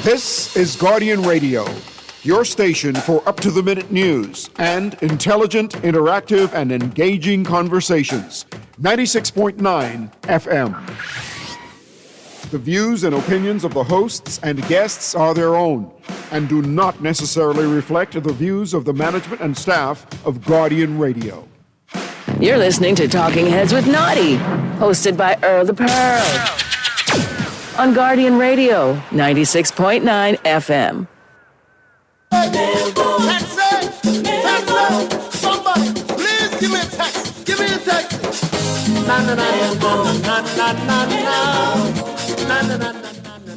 This is Guardian Radio, your station for up-to-the-minute news and intelligent, interactive, and engaging conversations. 96.9 FM. The views and opinions of the hosts and guests are their own and do not necessarily reflect the views of the management and staff of Guardian Radio. You're listening to Talking Heads with Naughty, hosted by Earl the Pearl. On Guardian Radio, 96.9 FM. That's it. Somebody, please give me a text. Give me a text.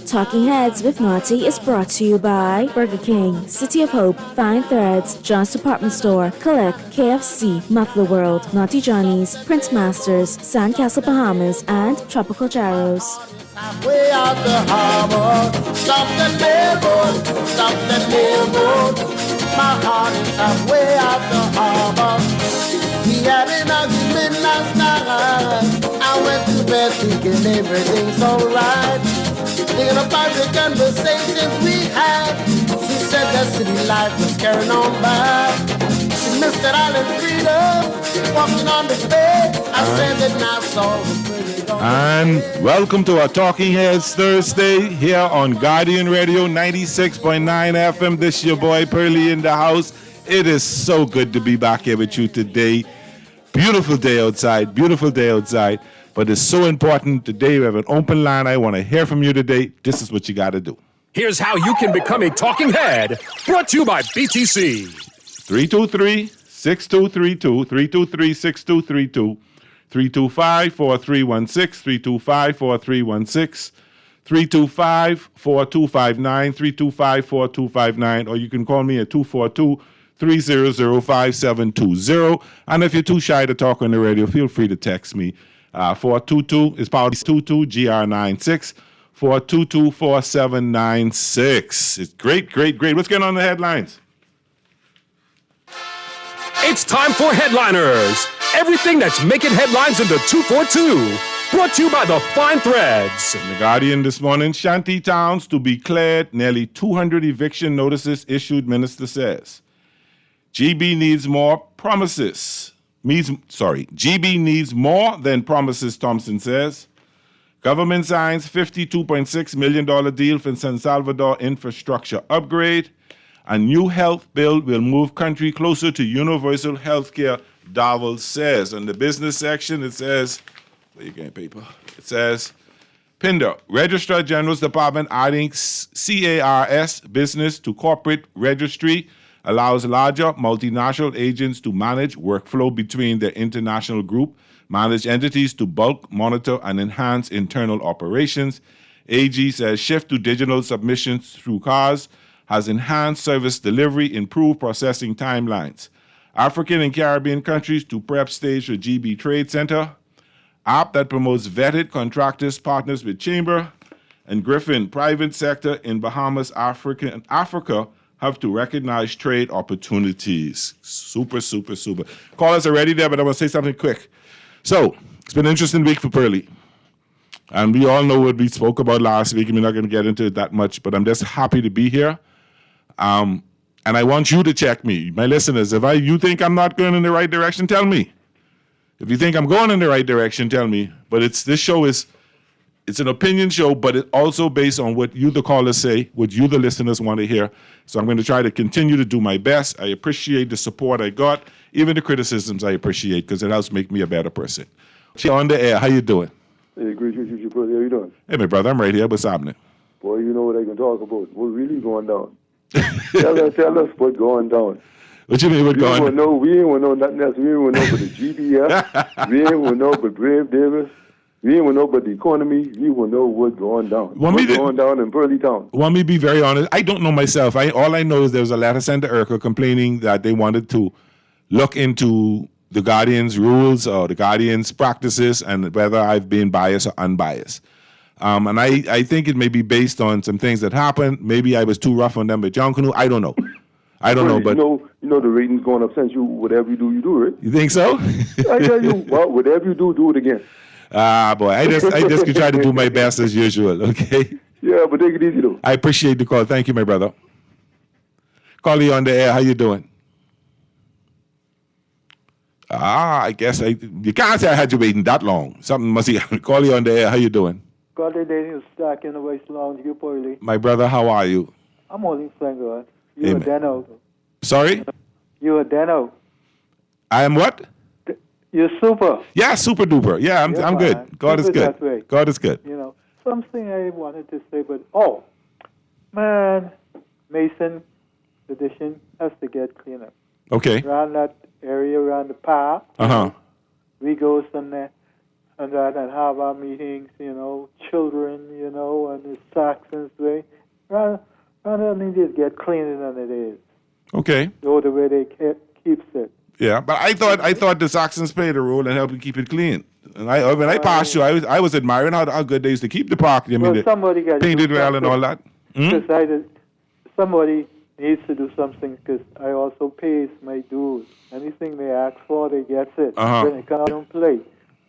Talking Heads with Naughty is brought to you by Burger King, City of Hope, Fine Threads, John's Department Store, Collect, KFC, Muffler World, Naughty Johnny's, Prince Masters, Sandcastle Bahamas, and Tropical Jarrows. Way out the harbor, stop the railroad, stop the railroad. My heart is halfway out the harbor. We had an argument last night. I went to bed thinking everything's alright. Thinking about the conversations we had. She said that city life was carrying on by. She missed that island freedom, walking on the bed. I said that Nassau was pretty gone. And welcome to our Talking Heads Thursday here on Guardian Radio 96.9 FM. This your boy Pearly in the house. It is so good to be back here with you today. Beautiful day outside, but it's so important. Today we have an open line. I want to hear from you today. This is what you got to do. Here's how you can become a talking head. Brought to you by BTC. 323-6232, 323-6232, 325-4316, 325-4316, 325-4259, 325-4259, or you can call me at 242-300-5720. And if you're too shy to talk on the radio, feel free to text me. 422 is power 22 GR96 422-4796. It's great. What's going on in the headlines? It's time for Headliners. Everything that's making headlines in the 242. Brought to you by the Fine Threads. In the Guardian this morning, shanty towns to be cleared. Nearly 200 eviction notices issued, minister says. GB needs more promises. GB needs more than promises, Thompson says. Government signs $52.6 million deal for San Salvador infrastructure upgrade. A new health bill will move country closer to universal health care, Davos says. In the business section, it says, where you getting paper? It says, Pinder, Registrar General's Department adding CARS business to corporate registry allows larger multinational agents to manage workflow between their international group, manage entities to bulk, monitor, and enhance internal operations. AG says shift to digital submissions through CARS has enhanced service delivery, improved processing timelines. African and Caribbean countries to prep stage for GB Trade Center. App that promotes vetted contractors, partners with Chamber. And Griffin, private sector in Bahamas, Africa have to recognize trade opportunities. Super. Callers are ready there, but I want to say something quick. So, it's been an interesting week for Pearly. And we all know what we spoke about last week, and we're not going to get into it that much, but I'm just happy to be here. And I want you to check me, my listeners. If you think I'm not going in the right direction, tell me. If you think I'm going in the right direction, tell me. But this show is an opinion show, but it's also based on what you, the callers, say, what you, the listeners, want to hear. So I'm going to try to continue to do my best. I appreciate the support I got, even the criticisms I appreciate, because it helps make me a better person. On the air, how you doing? Hey, great to meet you, brother. How you doing? Hey, my brother, I'm right here. What's happening? Boy, you know what I can talk about. What's really going down? Tell us what's going down. What you mean what's going down? We ain't want to know nothing else. We ain't want to know but the GDF. We ain't want to know but Brave Davis. We ain't want to know but the economy. We want to know what's going down. What's going down in Pearly Town? Want me to be very honest? I don't know myself. All I know is there was a letter sent to IRCA complaining that they wanted to look into the Guardian's rules or the Guardian's practices and whether I've been biased or unbiased. And I think it may be based on some things that happened. Maybe I was too rough on them with John Canoe. I don't know. But you know the ratings going up since whatever you do, right? You think so? I tell you, whatever you do it again. Boy, I just could try to do my best as usual. Okay. Yeah, but take it easy though. I appreciate the call. Thank you, my brother. Call you on the air. How you doing? I guess you can't say I had you waiting that long. Something must be. Call you on the air. How you doing? God, Daniel Stack in the West Lounge. You poorly. My brother, how are you? I'm holding thank God. You Amen. a Dano. Sorry? You a Dano. I am what? You're super. Yeah, super duper. Yeah, I'm man. good. God is Keep it that good. way. God is good. You know, something I wanted to say, but man, Mason Edition has to get cleaner. Okay. Around that area, around the park. Uh-huh. We go somewhere and have our meetings, children, and the Saxons way. Rather than just get cleaner than it is. Okay. Go the way they keeps it. Yeah, but I thought the Saxons played a role in helping keep it clean. And when I passed you, I was admiring how good they used to keep the park. I mean, somebody got painted well and all that. Somebody needs to do something because I also pays my dues. Anything they ask for, they get it. Uh-huh. Then they come out and play.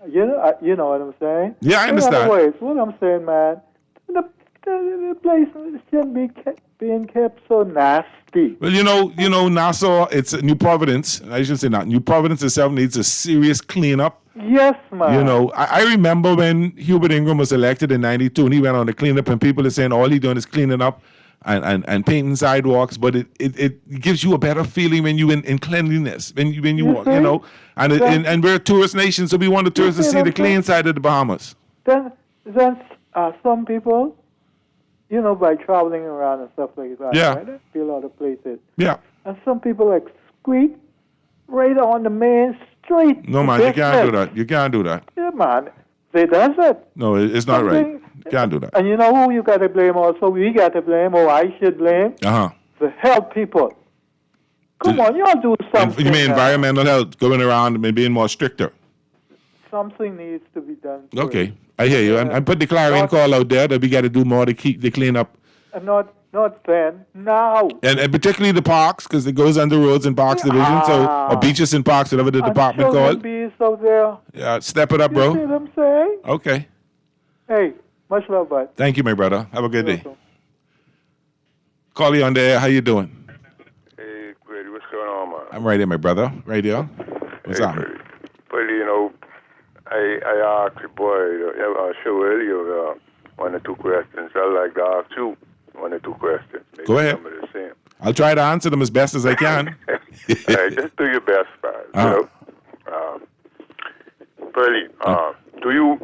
You know what I'm saying? Yeah, I understand. In other words, what I'm saying, man, the place shouldn't be being kept so nasty. Well, Nassau, it's New Providence. I should say not. New Providence itself needs a serious cleanup. Yes, man. I remember when Hubert Ingram was elected in '92, and he went on the cleanup, and people are saying all he's doing is cleaning up and painting sidewalks, but it gives you a better feeling when you in cleanliness when you walk, and we're a tourist nation, so we want the tourists to see the clean side of the Bahamas. Then some people, by traveling around and stuff like that, yeah, right? I see a lot of places. Yeah. And some people like squeak right on the main street. No, man, you can't do that. You can't do that. Yeah, man. They does it. No, it's not right. You can't do that. And you know who you got to blame also? We got to blame, or I should blame, the health people. Come on, y'all do something. You mean environmental health, going around and being more stricter? Something needs to be done. Okay, I hear you. And put the clarion call out there that we got to do more to keep the clean up. And not then, now. And particularly the parks, because it goes under roads and parks division, or beaches and parks, whatever the department called. Bees out there. Yeah, step it up, bro. You see what I'm saying? Okay. Hey, much love, bud. Thank you, my brother. Have a good day. Call you on the air. How you doing? Hey, Grady, what's going on, man? I'm right here, my brother. Right here. What's up? Well, I asked the boy show earlier one or two questions. I'd like to ask you one or two questions. Maybe go ahead. Some of the same. I'll try to answer them as best as I can. Hey, just do your best, man. Pearly, do you,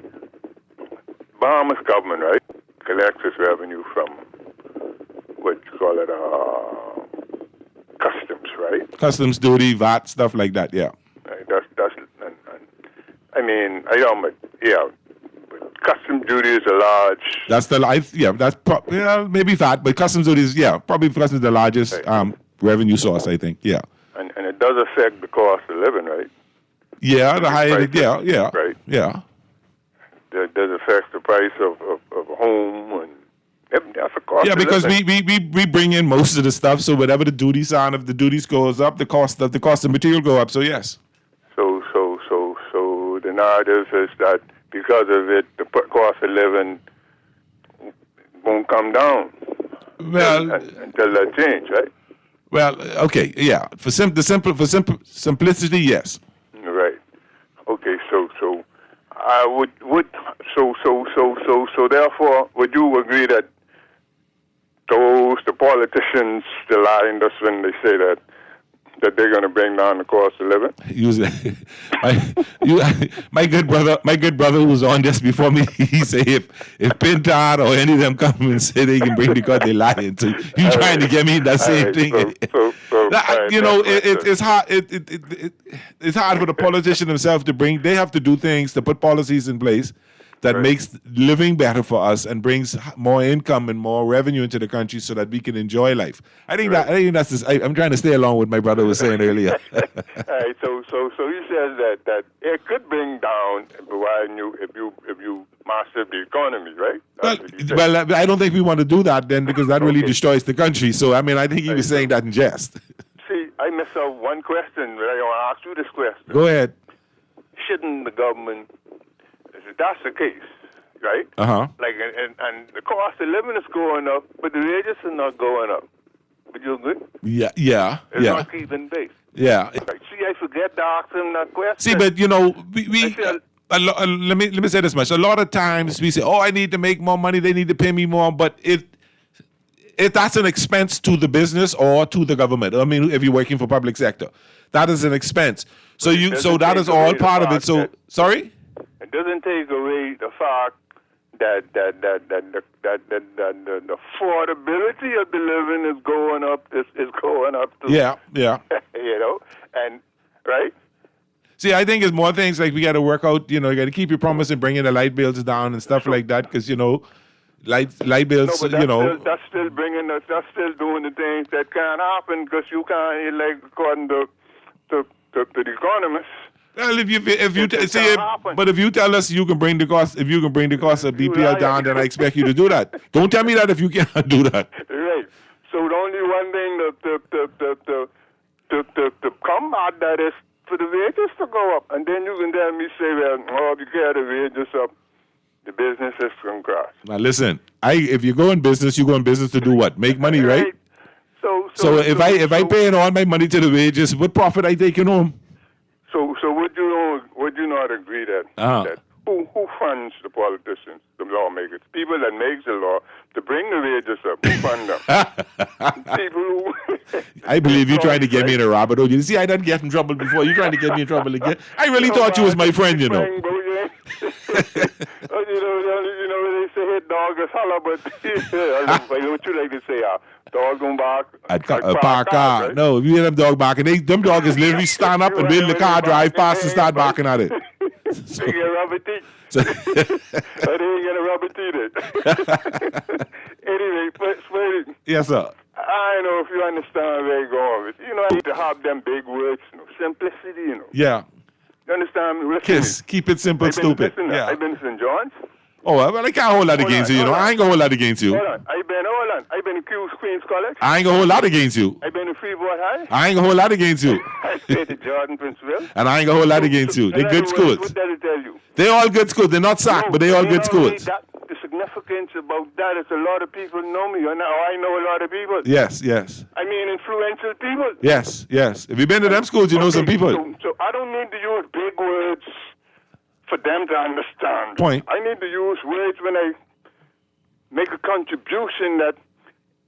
Bahamas government, right, collects its revenue from what you call it, customs, right? Customs duty, VAT, stuff like that, yeah. Right, that's I mean, but customs duty is a large. That's maybe VAT, but customs duty is, probably customs is the largest revenue source, I think, yeah. And it does affect the cost of living, right? Yeah, the higher, right? Yeah. That does affect the price of a home, and that's a cost. Yeah, because living. we bring in most of the stuff, so whatever the duties are, if the duties goes up, the cost of material go up. So yes. So the narrative is that because of it, the cost of living won't come down. Well, until that change, right? Well, okay, yeah. For simplicity, yes. Right. Okay. So I would so therefore, would you agree that the politicians lying us when they say that they're going to bring down the cost of living? My good brother who was on just before me, he said if Pintard or any of them come and say they can bring the cost, they're lying. So you trying to get me that same thing? It's hard. It's hard for the politician himself to bring. They have to do things to put policies in place that makes living better for us and brings more income and more revenue into the country so that we can enjoy life. I think that's this, I'm trying to stay along with my brother was saying earlier. All right, so he says that it could bring down if you master the economy, right? Well, I don't think we want to do that then because that really destroys the country. So I mean, I think he was saying that in jest. See, I missed out one question, but I want to ask you this question. Go ahead. Shouldn't the government? If that's the case, right? Like, and the cost of living is going up, but the wages are not going up. Would you agree? Yeah. It's not keeping pace. Yeah. See, I forget to ask him that question. See, but let me say this much. A lot of times we say, "Oh, I need to make more money. They need to pay me more," but that's an expense to the business or to the government. I mean, if you're working for public sector, that is an expense. So that is all part of it. So sorry. It doesn't take away the fact that the affordability of the living is going up. Is going up too. Yeah. You know, and right. See, I think it's more things like we got to work out. You got to keep your promise and bringing the light bills down and stuff like that, because light bills. That's still bringing us. That's still doing the things that can't happen because you can't, like, according to the economists. Well, if you tell us you can bring the cost, if you can bring the cost of BPL down, then I expect you to do that. Don't tell me that if you cannot do that. Right. So the only one thing to combat that is for the wages to go up, and then you can tell me, say, well, if you get the wages up, the business is going to crash. Now listen, if you go in business, you go in business to do what? Make money, right? So if I paying all my money to the wages, what profit I taking home? So would you not agree that who funds the politicians, the lawmakers, people that make the law to bring the wages up? Who fund them? People who. I believe you trying to get me in a rabbit hole. You see, I didn't get in trouble before. You trying to get me in trouble again? I really thought you was my friend, you know. They say hit dog is holler, but what you like to say? Dog gonna bark. Park car. Right? No, if you hear them dog barking, them dog is literally stand up and wait in the car, drive past, and start barking at it. They get rubber teeth. They ain't get a rubber teeth. Anyway, Smitty. Yes, sir. I know if you understand where you're going with. I need to have them big words, simplicity, Yeah. You understand me? Keep it simple, stupid. Yeah. I've been to St. John's. Oh, well, I can't hold that against you, I ain't gonna hold that against you. Hold on. I've been to Queen's College. I ain't gonna hold that against you. I've been to Freeport High. I ain't gonna hold that against you. I stayed at Jordan, Princeville. And I ain't gonna hold that against you. They're good schools. What did I tell you? They're all good schools. They're not SAC, but they're all good schools. The significance about that is a lot of people know me. I know a lot of people. Yes. I mean, influential people. Yes. If you've been to them schools, you know some people. So I don't need to use big words for them to understand. Point. I need to use words when I make a contribution that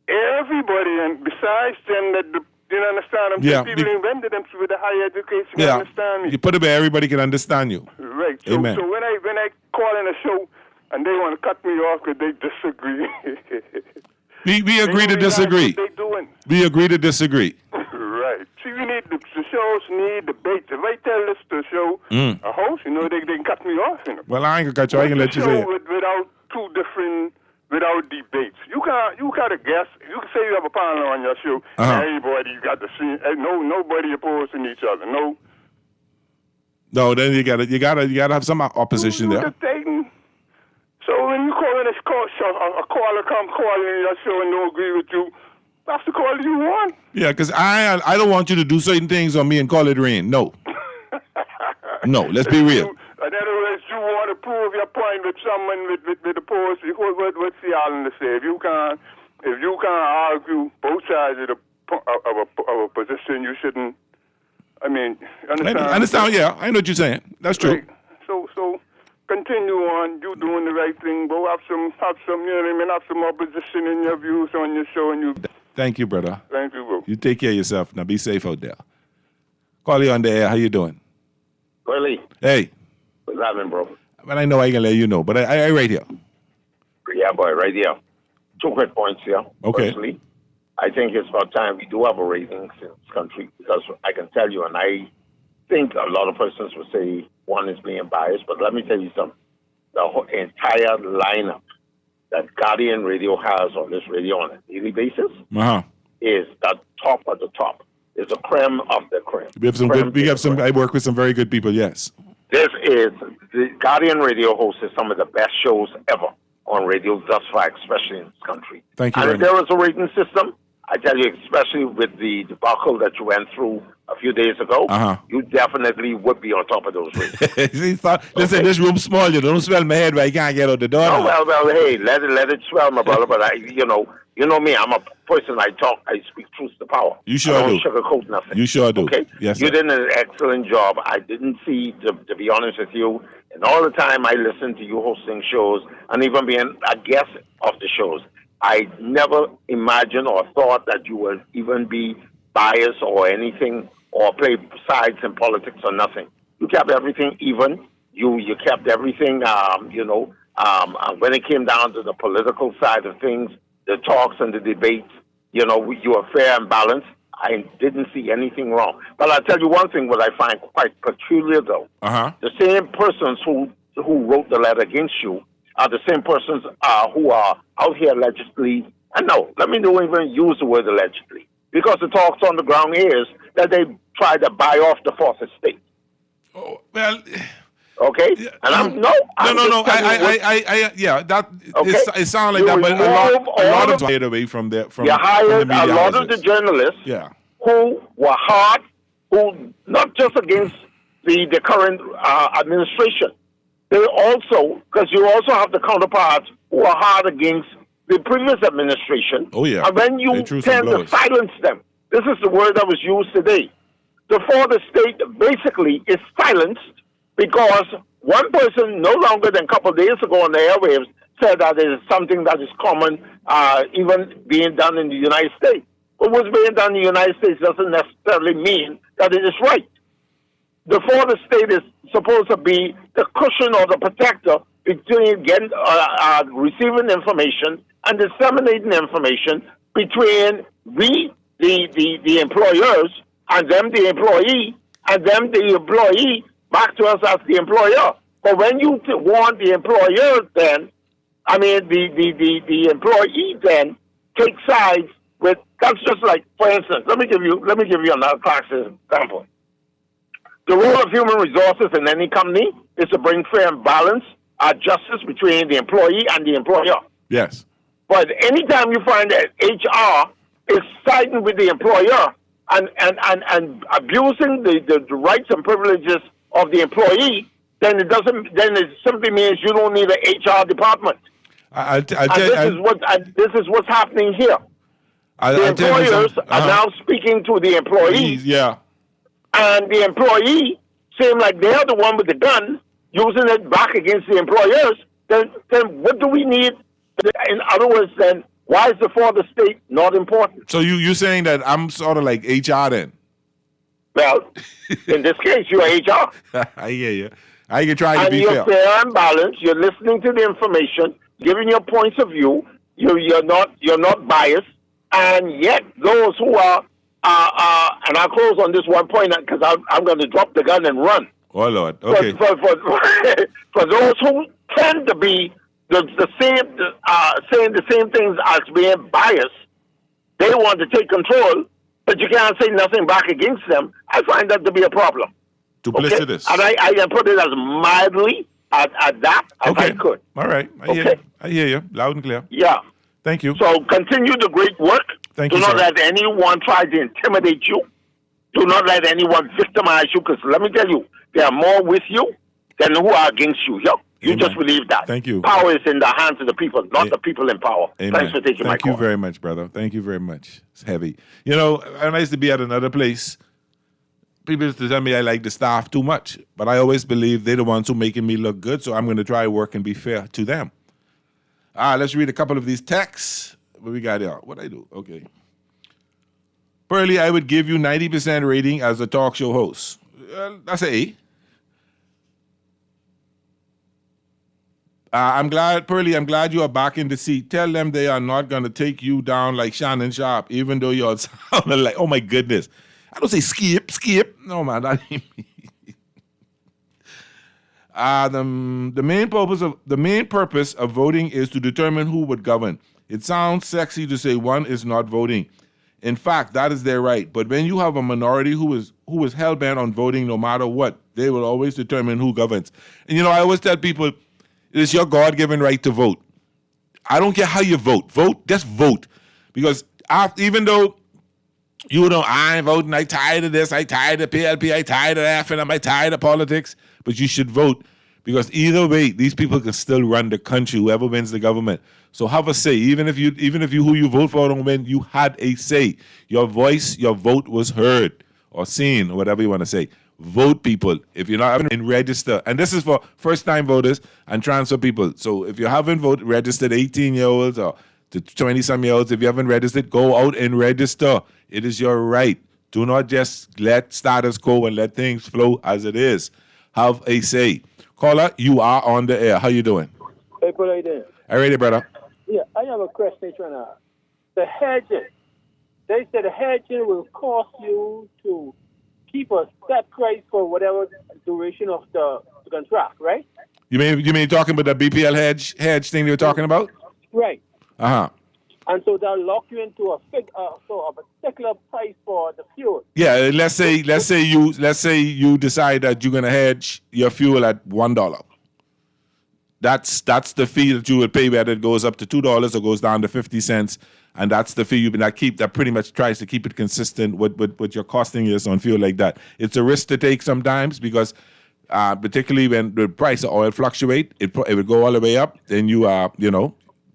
everybody, and besides them, that you understand them, people invented them with a higher education can understand me. You put it where everybody can understand you. Right. So, Amen. So when I call in a show and they want to cut me off because they disagree. we agree to disagree. What they doing. We agree to disagree. Right. See, we need the shows need debates. If I tell this to show a host, they can cut me off. Well, I ain't gonna cut you. I can let you say it. Without debates, you gotta guess. You can say you have a panel on your show. Everybody got to see. Nobody opposing each other. No, then you gotta have some opposition there. Debating. So when you call in a caller come call in your show and don't agree with you, that's the call you want. Yeah, because I don't want you to do certain things on me and call it rain. No. No, let's be real. In other words, you want to prove your point with someone with opposed. What's the island to say? If you can't argue both sides of a position, you shouldn't. I mean, understand? I understand. Yeah, I know what you're saying. That's true. Right. So continue on. You doing the right thing, but have some. Have some opposition in your views on your show, and you. Thank you, brother. Thank you, bro. You take care of yourself. Now be safe out there. Call you on the air. How you doing? Willie. Hey. What's happening, bro? But I know I can let you know, but I right here. Yeah, boy, right here. 2 quick points here. Okay. Firstly, I think it's about time we do have a ratings in this country, because I can tell you, and I think a lot of persons would say one is being biased, but let me tell you something. The whole entire lineup that Guardian Radio has on this radio on a daily basis is the top of the top. It's a creme of the creme. I work with some very good people, yes. This is, the Guardian Radio hosts some of the best shows ever on radio thus far, especially in this country. Thank you. And if there was a rating system, I tell you, especially with the debacle that you went through a few days ago, you definitely would be on top of those ratings. Listen, this room's small. You don't swell my head, but I can't get out the door. Oh, well, hey, let it swell, my brother. But you know me. I'm a person. I speak truth to power. You sure I don't do. sugarcoat nothing. You sure do. Okay. Yes, you sir. did an excellent job. I didn't see, to be honest with you, and all the time I listened to you hosting shows and even being a guest of the shows. I never imagined or thought that you would even be biased or anything or play sides in politics or nothing. You kept everything even. You kept everything, when it came down to the political side of things, the talks and the debates, you were fair and balanced. I didn't see anything wrong. But I'll tell you one thing what I find quite peculiar, though. The same persons who wrote the letter against you are the same persons who are out here allegedly, and no, let me don't even use the word allegedly, because the talks on the ground is that they try to buy off the fourth estate. Oh, well... Okay, and no. It sounds like that, but a lot of it away from there. You hired a lot of the journalists, who were hard, who not just against the current administration. They also, because you also have the counterparts who are hard against the previous administration. Oh yeah, and when you tend to silence them, this is the word that was used today. The fourth estate basically is silenced. Because one person no longer than a couple of days ago on the airwaves said that it is something that is common, even being done in the United States. But what's being done in the United States doesn't necessarily mean that it is right. The fourth estate is supposed to be the cushion or the protector between receiving information and disseminating information between the employers, and them, the employee, and them, the employee, back to us as the employer. But when you want the employer, then, the employee then takes sides with. That's just like, for instance, let me give you another classic example. The role of human resources in any company is to bring fair and balanced justice between the employee and the employer. Yes. But anytime you find that HR is siding with the employer and abusing the rights and privileges of the employee, then it simply means you don't need an HR department. This is what's happening here. The employers are now speaking to the employees. Yeah. And the employee seem like they're the one with the gun, using it back against the employers. Then what do we need? In other words, then why is the fourth estate not important? So you're saying that I'm sort of like HR then? Well, in this case, you're HR. I hear you. I can try to be fair. And you're fair and balanced. You're listening to the information, giving your points of view. You're not biased. And yet, those who are, and I'll close on this one point because I'm going to drop the gun and run. Oh Lord. Okay. For those who tend to be the same, saying the same things as being biased, they want to take control. But you can't say nothing back against them. I find that to be a problem. Duplicitous. Okay? And I can put it as mildly at that as I could. All right. I hear you. Loud and clear. Yeah. Thank you. So continue the great work. Thank you, Do not sir. let anyone try to intimidate you. Do not let anyone victimize you, because let me tell you, there are more with you than who are against you. Yep. You just believe that. Thank you. Power is in the hands of the people, not the people in power. Amen. Thanks for taking my call. Thank you very much, brother. Thank you very much. It's heavy. I used to be at another place. People used to tell me I like the staff too much, but I always believe they're the ones who making me look good, so I'm going to try work and be fair to them. Let's read a couple of these texts. What we got here? What I do? Okay. Pearly, I would give you 90% rating as a talk show host. That's an A. I'm glad you are back in the seat. Tell them they are not going to take you down like Shannon Sharp, even though you're sounding like, oh my goodness. I don't say skip. No, man, that ain't me. The main purpose of voting is to determine who would govern. It sounds sexy to say one is not voting. In fact, that is their right. But when you have a minority who is hell-bent on voting no matter what, they will always determine who governs. And I always tell people, it is your God-given right to vote. I don't care how you vote. Just vote. Because even though I ain't voting, I tired of this, I tired of PLP, I tired of FNM, I tired of politics, but you should vote because either way, these people can still run the country, whoever wins the government. So have a say. Even if you who you vote for don't win, you had a say. Your voice, your vote was heard or seen, or whatever you want to say. Vote, people. If you're not in register, and this is for first-time voters and transfer people. So if you haven't voted, registered 18-year-olds or to 20-some-year-olds, if you haven't registered, go out and register. It is your right. Do not just let status quo and let things flow as it is. Have a say. Caller, you are on the air. How you doing? Hey, how you doing? All righty, brother. Yeah, I have a question trying to ask. The hedging. They said the hedging will cost you to keep a set price for whatever duration of the contract, right? You mean talking about the BPL hedge thing you were talking about? Right. Uh-huh. And so they'll lock you into a particular price for the fuel. Yeah, let's say you decide that you're gonna hedge your fuel at $1. That's the fee that you would pay, whether it goes up to $2 or goes down to 50 cents, and that's the fee you that pretty much tries to keep it consistent with your costing is on fuel like that. It's a risk to take sometimes because particularly when the price of oil fluctuate, it would go all the way up. Then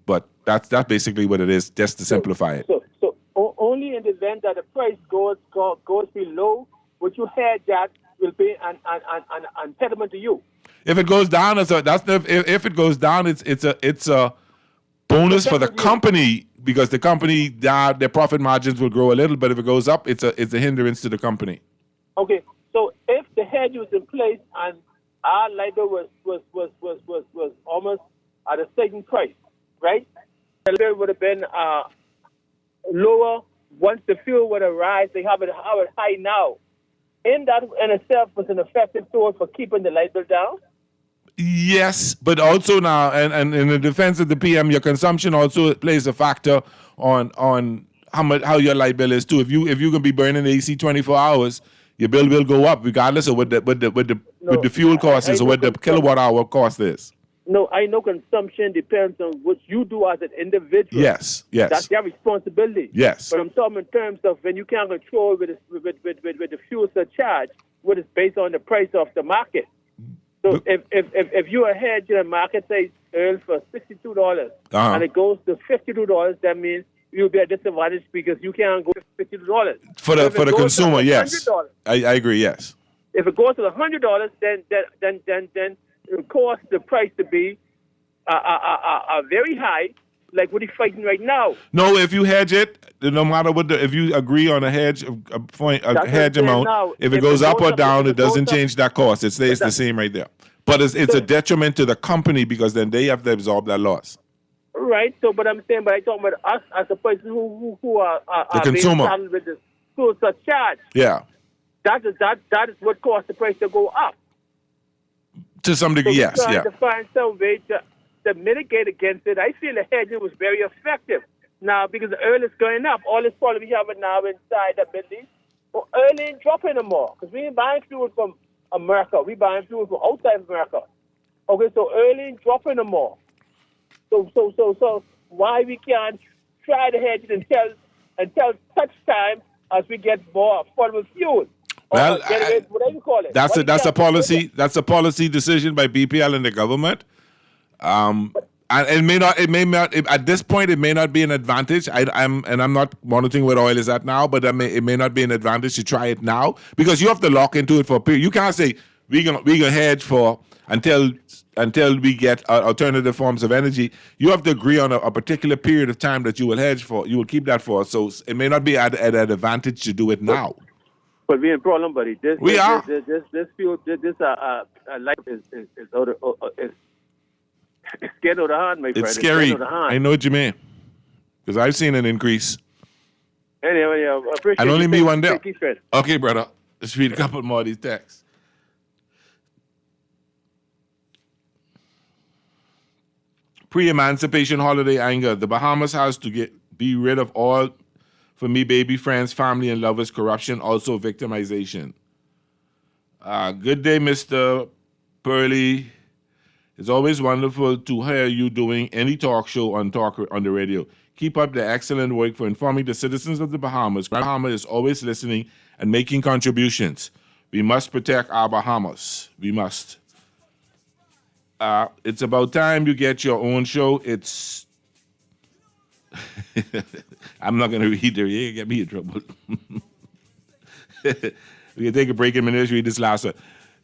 but that's basically what it is, just to simplify it. So only in the event that the price goes below what you hedge that will be an impediment to you. If it goes down, if it goes down, it's a bonus for the company because the company their profit margins will grow a little. But if it goes up, it's a hindrance to the company. Okay, so if the hedge was in place and our labor was almost at a certain price, right? The labor would have been lower once the fuel would have rise. They have it high now. In that in itself was an effective tool for keeping the light bill down. Yes, but also now, and in the defense of the PM, your consumption also plays a factor on how your light bill is too. If you can be burning AC 24 hours, your bill will go up regardless of what the fuel cost is or what the kilowatt hour cost is. No, I know consumption depends on what you do as an individual. Yes. That's their responsibility. Yes. But I'm talking in terms of when you can't control with the fuel surcharge, what is based on the price of the market. So if you are hedging a market, say, oil for $62 and it goes to $52, that means you'll be at a disadvantage because you can't go to $52. For the consumer, yes. I agree, yes. If it goes to $100, then it will cause the price to be very high, like what he's fighting right now. No, if you hedge it, no matter if you agree on a hedge hedge amount, if it goes up or down, it doesn't change that cost. It stays the same right there. But it's a detriment to the company because then they have to absorb that loss. Right. So, but I'm talking about us as a person who are the consumer being with the fuel surcharge. Yeah. That is what caused the price to go up. To some degree, so yes. Yeah. To find some way to mitigate against it, I feel the hedging was very effective. Now, because the oil is going up, all this problem we have now inside the Middle East, well, oil ain't dropping anymore because we ain't buying fuel from America. We buying fuel from outside America. Okay, so oil ain't dropping anymore. So why we can't try to hedge it until such time as we get more affordable fuel? Well, whatever you call it. That's a policy. That's a policy decision by BPL and the government. And it may not. At this point, it may not be an advantage. I'm not monitoring what oil is at now, but it may not be an advantage to try it now because you have to lock into it for a period. You can't say we gonna hedge for until we get alternative forms of energy. You have to agree on a particular period of time that you will hedge for. You will keep that for. So it may not be at an advantage to do it now. But we in problem, buddy. This fuel, life is it's getting out of hand, my friend. It's scary. I know what you mean. Because I've seen an increase. Anyway, I appreciate I'll only be one there. It. Okay, brother. Let's read a couple more of these texts. Pre-emancipation holiday anger. The Bahamas has to be rid of all, for me, baby friends, family, and lovers, corruption, also victimization. Good day, Mr. Pearly. It's always wonderful to hear you doing any talk show on the radio. Keep up the excellent work for informing the citizens of the Bahamas. Grand Bahama is always listening and making contributions. We must protect our Bahamas. We must. It's about time you get your own show. It's... I'm not going to read there. You get me in trouble. We can take a break in a minute. Read this last one.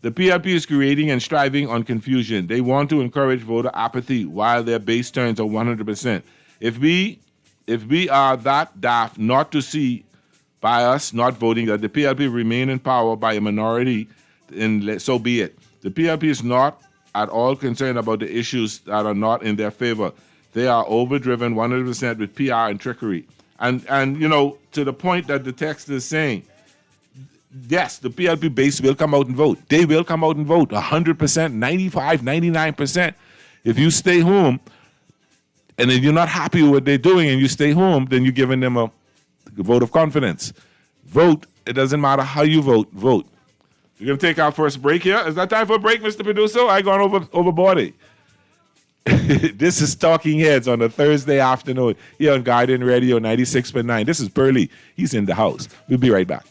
The PLP is creating and striving on confusion. They want to encourage voter apathy while their base turns are 100%. If we are that daft not to see by us not voting that the PLP remain in power by a minority, then so be it. The PLP is not at all concerned about the issues that are not in their favor. They are overdriven 100% with PR and trickery. And you know, to the point that the text is saying, yes, the PLP base will come out and vote. They will come out and vote 100%, 95, 99%. If you stay home and if you're not happy with what they're doing and you stay home, then you're giving them a vote of confidence. Vote. It doesn't matter how you vote. Vote. We're going to take our first break here. Is that time for a break, Mr. Producer? I gone overboard. This is Talking Heads on a Thursday afternoon here on Guardian Radio 96.9. This is Pearly. He's in the house. We'll be right back.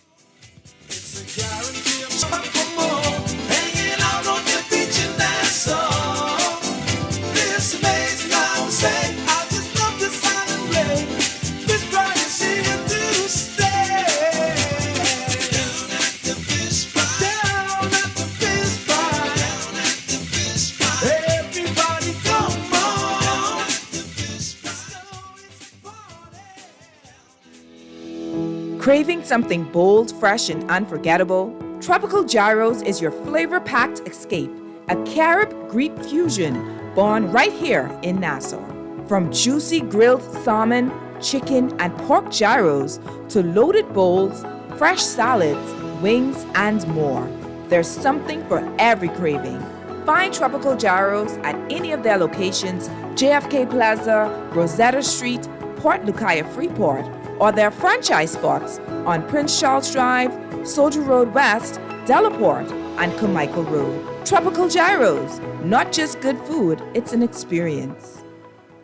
Craving something bold, fresh, and unforgettable? Tropical Gyros is your flavor-packed escape, a Carib-Greek fusion born right here in Nassau. From juicy grilled salmon, chicken, and pork gyros to loaded bowls, fresh salads, wings, and more, there's something for every craving. Find Tropical Gyros at any of their locations, JFK Plaza, Rosetta Street, Port Lucaya Freeport, or their franchise spots on Prince Charles Drive, Soldier Road West, Delaport, and Carmichael Road. Tropical Gyros, not just good food, it's an experience.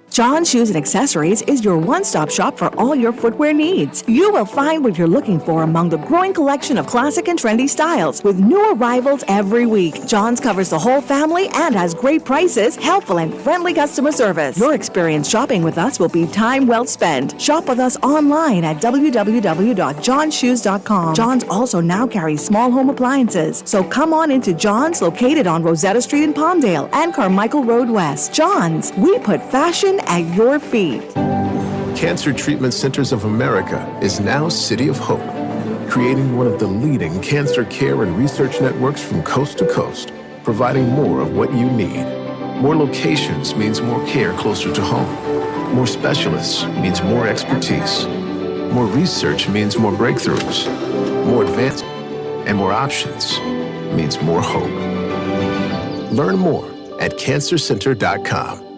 John Shoes and Accessories is your one-stop shop for all your footwear needs. You will find what you're looking for among the growing collection of classic and trendy styles with new arrivals every week. John's covers the whole family and has great prices, helpful and friendly customer service. Your experience shopping with us will be time well spent. Shop with us online at www.johnshoes.com. John's also now carries small home appliances, so come on into John's, located on Rosetta Street in Palmdale and Carmichael Road West. John's, we put fashion at your feet. Cancer Treatment Centers of America is now City of Hope, creating one of the leading cancer care and research networks from coast to coast, providing more of what you need. More locations means more care closer to home. More specialists means more expertise. More research means more breakthroughs. More advanced and more options means more hope. Learn more at cancercenter.com.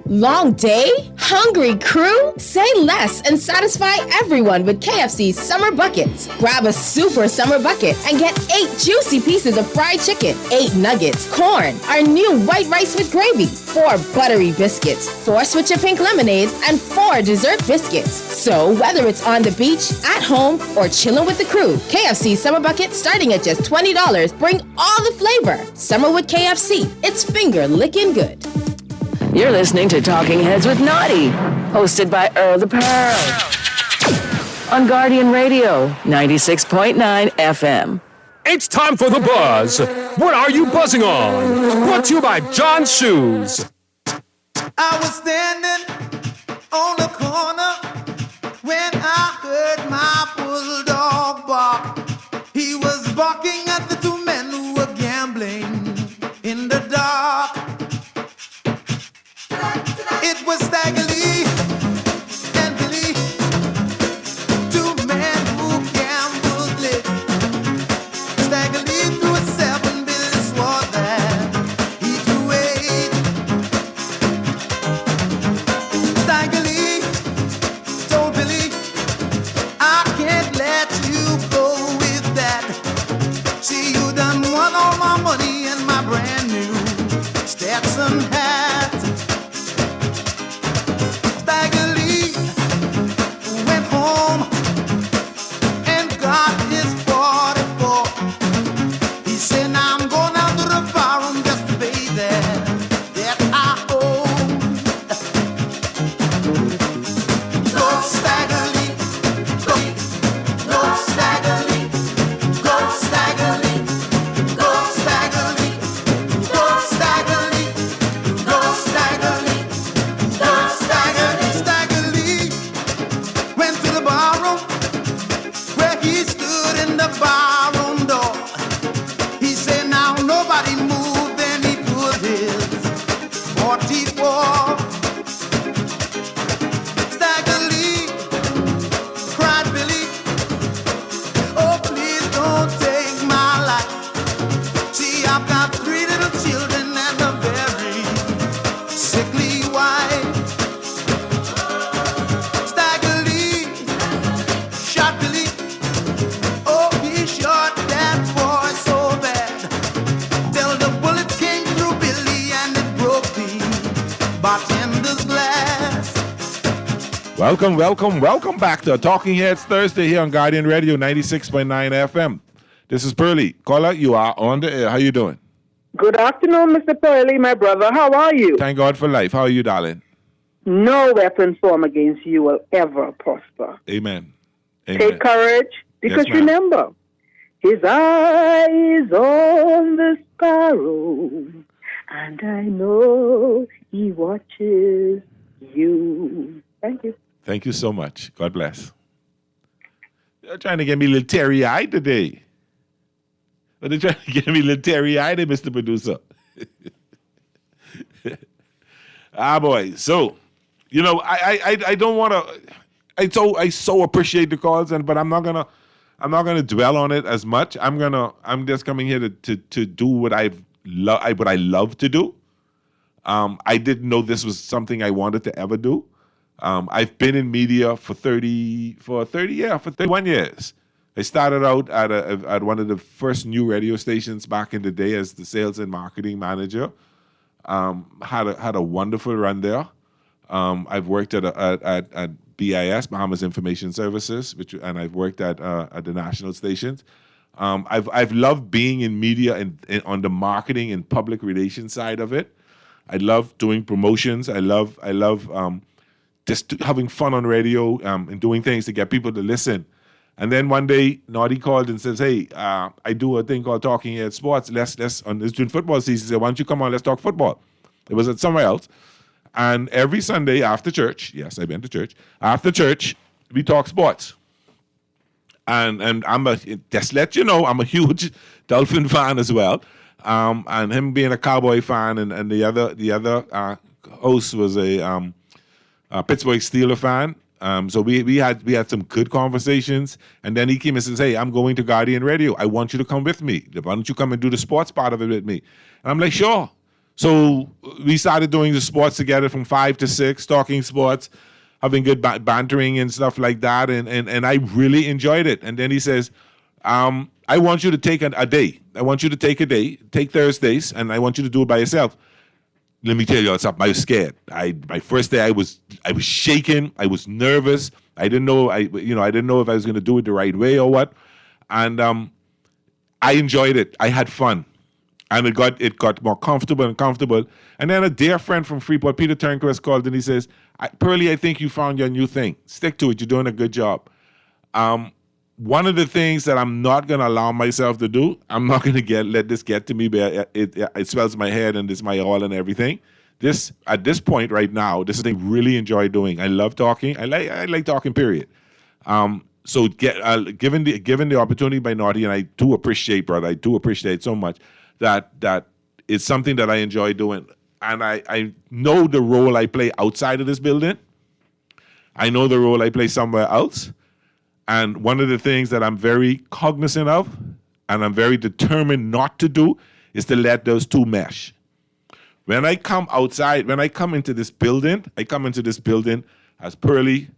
Long day? Hungry crew? Say less and satisfy everyone with KFC's Summer Buckets. Grab a super summer bucket and get 8 juicy pieces of fried chicken, 8 nuggets, corn, our new white rice with gravy, 4 buttery biscuits, 4 Switcher Pink lemonades, and 4 dessert biscuits. So whether it's on the beach, at home, or chilling with the crew, KFC's Summer Bucket starting at just $20. Bring all the flavor. Summer with KFC. It's finger licking good. You're listening to Talking Heads with Naughty, hosted by Earl the Pearl. On Guardian Radio, 96.9 FM. It's time for The Buzz. What are you buzzing on? Brought to you by John Shoes. I was standing on the corner when I heard my bulldog bark. He was barking at the 2 men who were gambling in the dark. It was Stagger Lee and Billy, 2 men who gambled late. Stagger Lee threw a 7, Billy swore that he threw 8. Stagger Lee told Billy, I can't let you go with that. See, you done won all my money and my brand new Stetson hat. Welcome back to Talking Heads Thursday here on Guardian Radio 96.9 FM. This is Pearlie. Caller, you are on the air. How you doing? Good afternoon, Mr. Pearlie, my brother. How are you? Thank God for life. How are you, darling? No weapon formed against you will ever prosper. Amen. Take courage, because Yes, ma'am. remember, his eyes on the sparrow, and I know he watches you. Thank you. Thank you so much. God bless. They're trying to get me a little teary-eyed today. But they're trying to get me a little teary-eyed, Mr. Producer. Boy. So, you know, I don't want to. I so appreciate the calls, but I'm not gonna dwell on it as much. I'm just coming here to do what I love to do. I didn't know this was something I wanted to ever do. I've been in media for 31 years. I started out at one of the first new radio stations back in the day as the sales and marketing manager. Had a wonderful run there. I've worked at BIS, Bahamas Information Services, and I've worked at the national stations. I've loved being in media and on the marketing and public relations side of it. I love doing promotions. I love just having fun on radio and doing things to get people to listen. And then one day, Naughty called and says, "Hey, I do a thing called Talking Head Sports. Let's during football season. He said, why don't you come on? Let's talk football." It was at somewhere else. And every Sunday after church, yes, I've been to church. After church, we talk sports. And just let you know, I'm a huge Dolphin fan as well. And him being a Cowboy fan, and the other host was a Pittsburgh Steelers fan. So we had some good conversations, and then he came and says, "Hey, I'm going to Guardian Radio. I want you to come with me. Why don't you come and do the sports part of it with me?" And I'm like, "Sure." So we started doing the sports together from 5 to 6, talking sports, having good bantering and stuff like that, and I really enjoyed it. And then he says, "I want you to take a day. I want you to take a day, take Thursdays, and I want you to do it by yourself." Let me tell you something. I was scared. My first day, I was shaking. I was nervous. I didn't know. I didn't know if I was going to do it the right way or what. And I enjoyed it. I had fun, and it got more comfortable and comfortable. And then a dear friend from Freeport, Peter Turnquist, called and he says, "Pearlie, I think you found your new thing. Stick to it. You're doing a good job." One of the things that I'm not going to allow myself to do, I'm not going to let this get to me, but it swells my head and it's my all and everything. At this point right now, this is what I really enjoy doing. I love talking. I like talking, period. So given the opportunity by Naughty, and I do appreciate, brother, I do appreciate so much that it's something that I enjoy doing. And I know the role I play outside of this building. I know the role I play somewhere else. And one of the things that I'm very cognizant of, and I'm very determined not to do, is to let those two mesh. When I come outside, when I come into this building, as Pearlie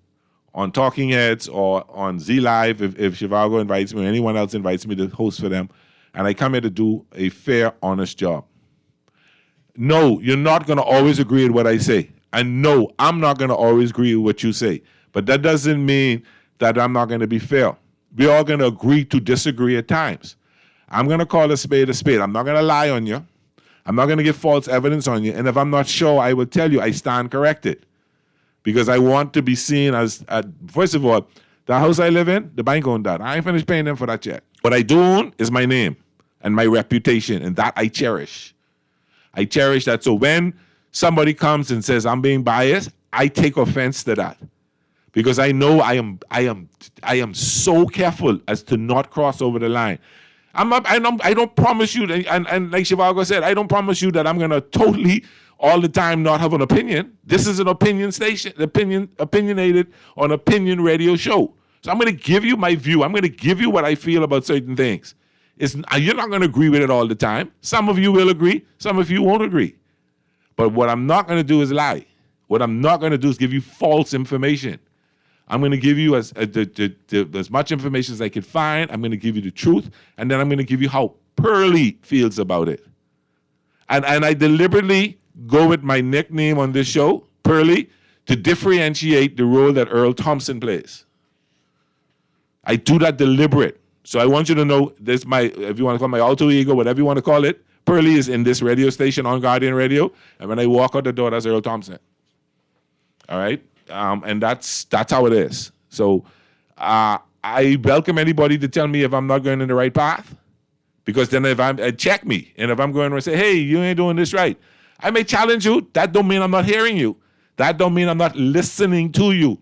on Talking Heads or on Z Live, if Chivago invites me or anyone else invites me to host for them, and I come here to do a fair, honest job. No, you're not going to always agree with what I say. And no, I'm not going to always agree with what you say. But that doesn't mean that I'm not going to be fair. We're all going to agree to disagree at times. I'm going to call a spade a spade. I'm not going to lie on you. I'm not going to give false evidence on you. And if I'm not sure, I will tell you I stand corrected. Because I want to be seen as, first of all, the house I live in, the bank owned that. I ain't finished paying them for that yet. What I do own is my name and my reputation, and that I cherish. I cherish that. So when somebody comes and says I'm being biased, I take offense to that. Because I know I am so careful as to not cross over the line. I don't promise you, and like Chivago said, I don't promise you that I'm gonna totally all the time not have an opinion. This is an opinion station, opinionated on opinion radio show. So I'm gonna give you my view. I'm gonna give you what I feel about certain things. You're not gonna agree with it all the time. Some of you will agree. Some of you won't agree. But what I'm not gonna do is lie. What I'm not gonna do is give you false information. I'm going to give you as much information as I can find. I'm going to give you the truth, and then I'm going to give you how Pearlie feels about it. And I deliberately go with my nickname on this show, Pearlie, to differentiate the role that Earl Thompson plays. I do that deliberate. So I want you to know this, if you want to call my alter ego, whatever you want to call it, Pearlie is in this radio station on Guardian Radio, and when I walk out the door, that's Earl Thompson. All right? And that's how it is. So I welcome anybody to tell me if I'm not going in the right path, because then check me, and if I'm going to say, hey, you ain't doing this right, I may challenge you. That don't mean I'm not hearing you. That don't mean I'm not listening to you.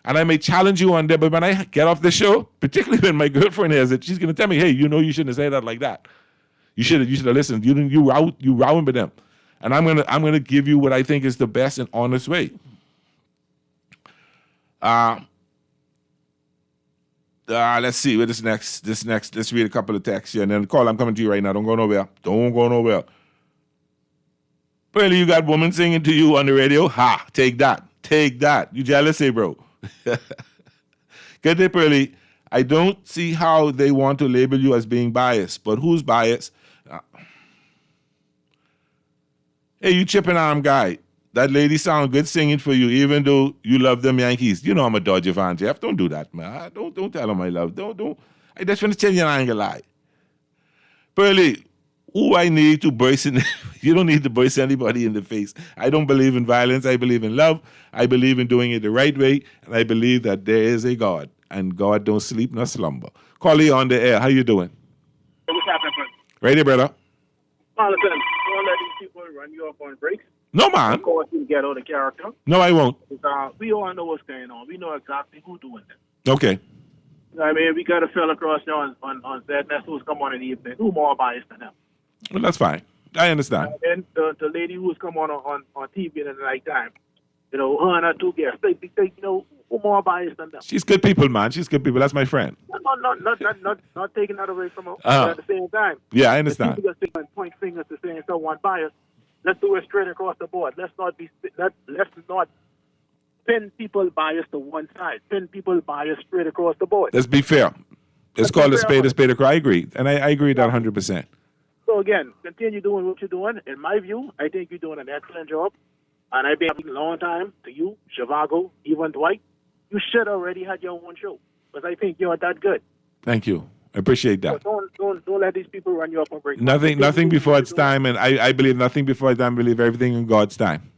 And I may challenge you on there, but when I get off the show, particularly when my girlfriend hears it, she's going to tell me, hey, you shouldn't have said that like that. You should have listened. You rowing with them. And I'm gonna give you what I think is the best and honest way. Let's see what this next. Let's read a couple of texts here, and then call. I'm coming to you right now. Don't go nowhere. Pearlie, you got women singing to you on the radio. Ha! Take that. You jealous, eh, bro? Good day, Pearlie. I don't see how they want to label you as being biased, but who's biased? Hey, you chipping arm guy. That lady sound good singing for you, even though you love them Yankees. You know I'm a Dodger fan, Jeff. Don't do that, man. Don't tell them I love. Don't. I just want to tell you I ain't gonna lie. Pearlie, who I need to burst in? You don't need to burst anybody in the face. I don't believe in violence. I believe in love. I believe in doing it the right way, and I believe that there is a God, and God don't sleep nor slumber. Callie on the air. How you doing? What's happening, friend? Right here, brother. Listen, don't let these people run you up on breaks. No, man. Of course, you get out of character. No, I won't. We all know what's going on. We know exactly who's doing it. Okay. I mean, we got a fella across there on ZNS who's come on in the evening. Who more biased than him? Well, that's fine. I understand. And the lady who's come on TV in the night time, her and her two guests, they who more biased than them? She's good people, man. She's good people. That's my friend. Not taking that away from her. Uh-huh. But at the same time, Yeah, I understand. People just point fingers to saying someone biased. Let's do it straight across the board. Let's not pin people biased to one side. Pin people biased straight across the board. Let's be fair. It's called a spade a I agree. And I agree with that 100%. So again, continue doing what you're doing. In my view, I think you're doing an excellent job. And I've been a long time to you, Zhivago, even Dwight. You should already had your own show. Because I think you're that good. Thank you. I appreciate that. So don't let these people run you up on break. Nothing before its time, and I believe nothing before its time. I believe everything in God's time.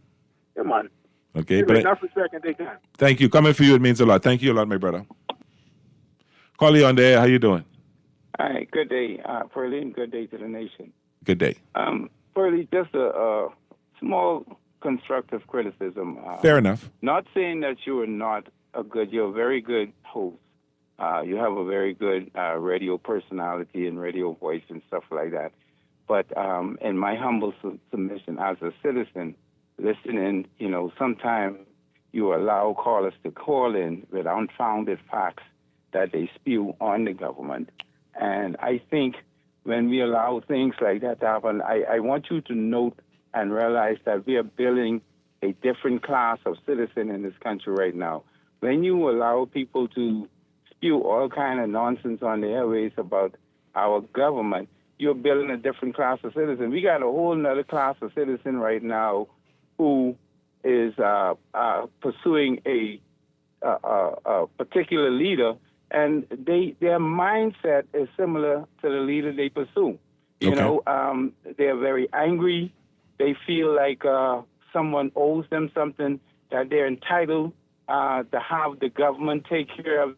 Come on. Okay, but enough respect and take time. Thank you. Coming for you, it means a lot. Thank you a lot, my brother. Callie on the air. How you doing? Hi, good day, Pearlie, and good day to the nation. Good day. Pearlie, just a small constructive criticism. Fair enough. Not saying that you're a very good host. You have a very good radio personality and radio voice and stuff like that. But in my humble submission as a citizen, listening, sometimes you allow callers to call in with unfounded facts that they spew on the government. And I think when we allow things like that to happen, I want you to note and realize that we are building a different class of citizen in this country right now. When you allow people to spew all kind of nonsense on the airways about our government, you're building a different class of citizen. We got a whole nother class of citizen right now who is pursuing a particular leader, and their mindset is similar to the leader they pursue. They're very angry. They feel like someone owes them something, that they're entitled to have the government take care of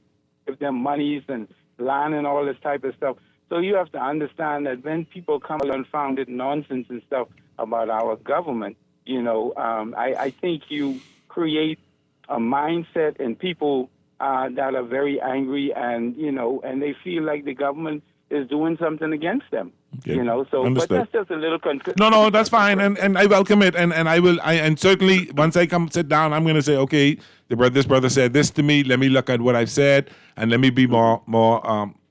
them monies and land and all this type of stuff. So you have to understand that when people come with unfounded nonsense and stuff about our government, I think you create a mindset in people that are very angry and they feel like the government is doing something against them. Okay. So Understood. But that's just a little No, that's fine, and I welcome it, and I will, and certainly once I come sit down, I'm going to say, okay, this brother said this to me. Let me look at what I've said, and let me be more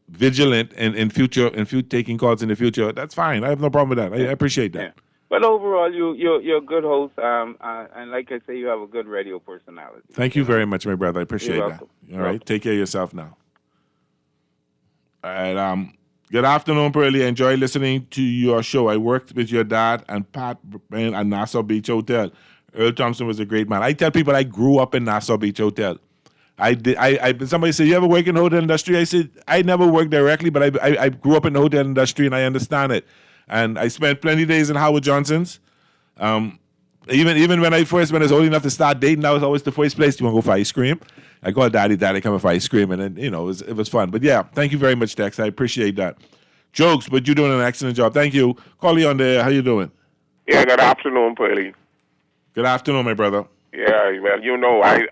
vigilant in future taking calls in the future. That's fine. I have no problem with that. I appreciate that. Yeah. But overall, you're a good host, and like I say, you have a good radio personality. Thank you very much, my brother. I appreciate You're that. welcome. All right, take care of yourself now. All right, good afternoon, Pearlie. I enjoy listening to your show. I worked with your dad and Pat at Nassau Beach Hotel Earl Thompson was a great man. I tell people I grew up in Nassau Beach Hotel. Somebody said, you ever work in the hotel industry? I said, I never worked directly, but I grew up in the hotel industry and I understand it. And I spent plenty of days in Howard Johnson's. Even when I was old enough to start dating, that was always the first place. You want to go for ice cream? I called Daddy, come for ice cream. And then, it was fun. But yeah, thank you very much, Tex. I appreciate that. Jokes, but you're doing an excellent job. Thank you. Call on there. How you doing? Yeah, good afternoon, Pearly. Good afternoon, my brother. Yeah, well,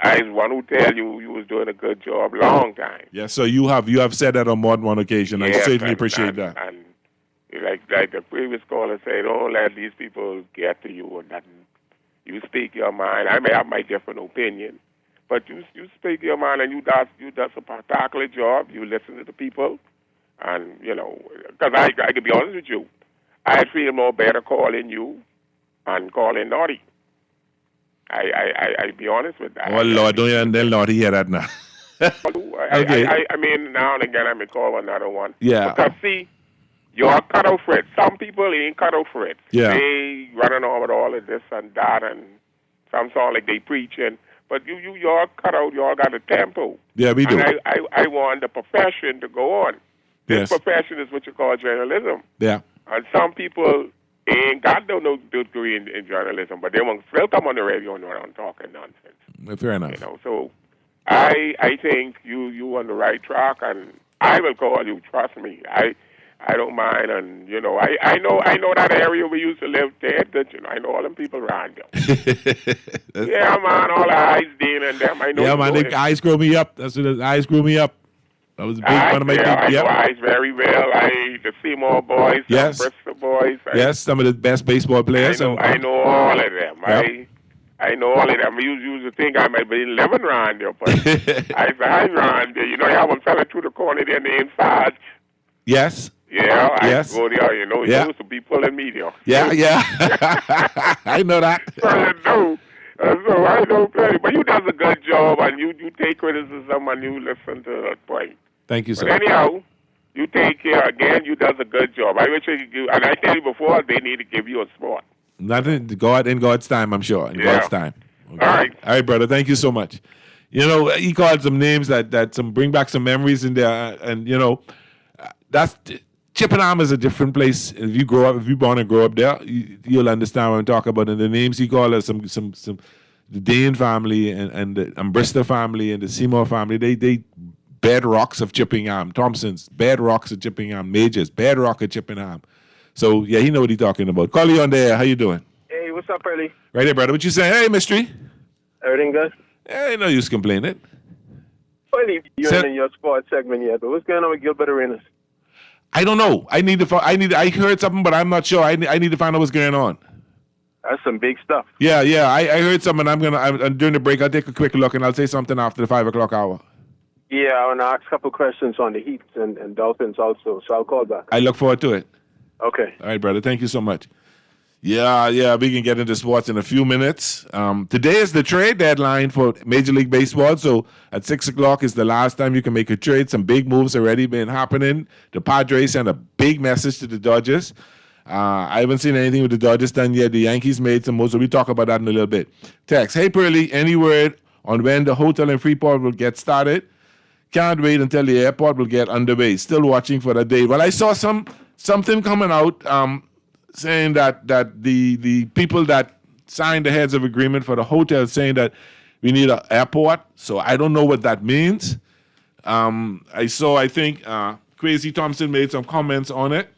I was one who tell you was doing a good job long time. Yes, so you have said that on more than one occasion. I certainly appreciate that. And like the previous caller said, don't let these people get to you or nothing. You speak your mind. I may have my different opinion, but you speak your mind and you does a spectacular job. You listen to the people, and because I can be honest with you, I feel more better calling you and calling Naughty. I be honest with that. Oh, Lord, don't you tell Naughty hear that now. Okay. I mean, now and again I may call another one. Yeah. Because, see, you're cut out for it. Some people ain't cut out for it. Yeah. They running on with all of this and that, and some sound like they preaching. But you're cut out. You all got a tempo. Yeah, we do. And I want the profession to go on. This profession is what you call journalism. Yeah. And some people ain't got no degree in journalism, but they won't still come on the radio and run talking nonsense. Fair enough. So I think you on the right track, and I will call you. Trust me. I don't mind, and I know that area we used to live there. That I know all them people around there. Yeah, man, all the eyes Dean and them. I know. Yeah, man, the eyes grew me up. That's what the eyes grew me up. That was a big one of my big. I know eyes very well. The Seymour boys, yes, the Bristol boys. Yes, some of the best baseball players. I know all of them. Yep. I know all of them. You used to think I might be living around there, but I'm around there. You have one fella through the corner there named Sarge. Yes. Yeah, yes. I go there, he yeah. used to be pulling me there. Yeah. I know that. So I know plenty. But you does a good job, and you take criticism, and you listen to that point. Thank you, sir. But anyhow, you take care again. You does a good job. I wish and I tell you before, they need to give you a spot. Nothing. God in God's time, I'm sure. In God's time. Okay. All right, brother. Thank you so much. He called some names that some bring back some memories in there, and that's Chippenham is a different place. If you born and grow up there, you'll understand what I'm talking about. And the names he called us some the Dane family and the Bristol family and the Seymour family. They bedrocks of Chippenham. Thompsons, bedrocks of Chippenham. Majors, bedrock of Chippenham. So yeah, he know what he's talking about. Call you on there. How you doing? Hey, what's up, Early? Right there, brother. What you saying? Hey, Mystery. Everything good? Hey, no use complaining. Funny you're in your sports segment yet, but what's going on with Gilbert Arenas? I don't know. I heard something, but I'm not sure. I need to find out what's going on. That's some big stuff. Yeah. I heard something. I'm during the break. I'll take a quick look and I'll say something after the 5 o'clock hour. Yeah, I want to ask a couple questions on the Heat and Dolphins also, so I'll call back. I look forward to it. Okay. All right, brother. Thank you so much. Yeah, we can get into sports in a few minutes. Today is the trade deadline for Major League Baseball, so at 6 o'clock is the last time you can make a trade. Some big moves already been happening. The Padres sent a big message to the Dodgers. I haven't seen anything with the Dodgers done yet. The Yankees made some moves, so we'll talk about that in a little bit. Text, hey, Pearly, any word on when the hotel in Freeport will get started? Can't wait until the airport will get underway. Still watching for that day. Well, I saw something coming out saying that the people that signed the heads of agreement for the hotel saying that we need an airport. So I don't know what that means. I think Crazy Thompson made some comments on it.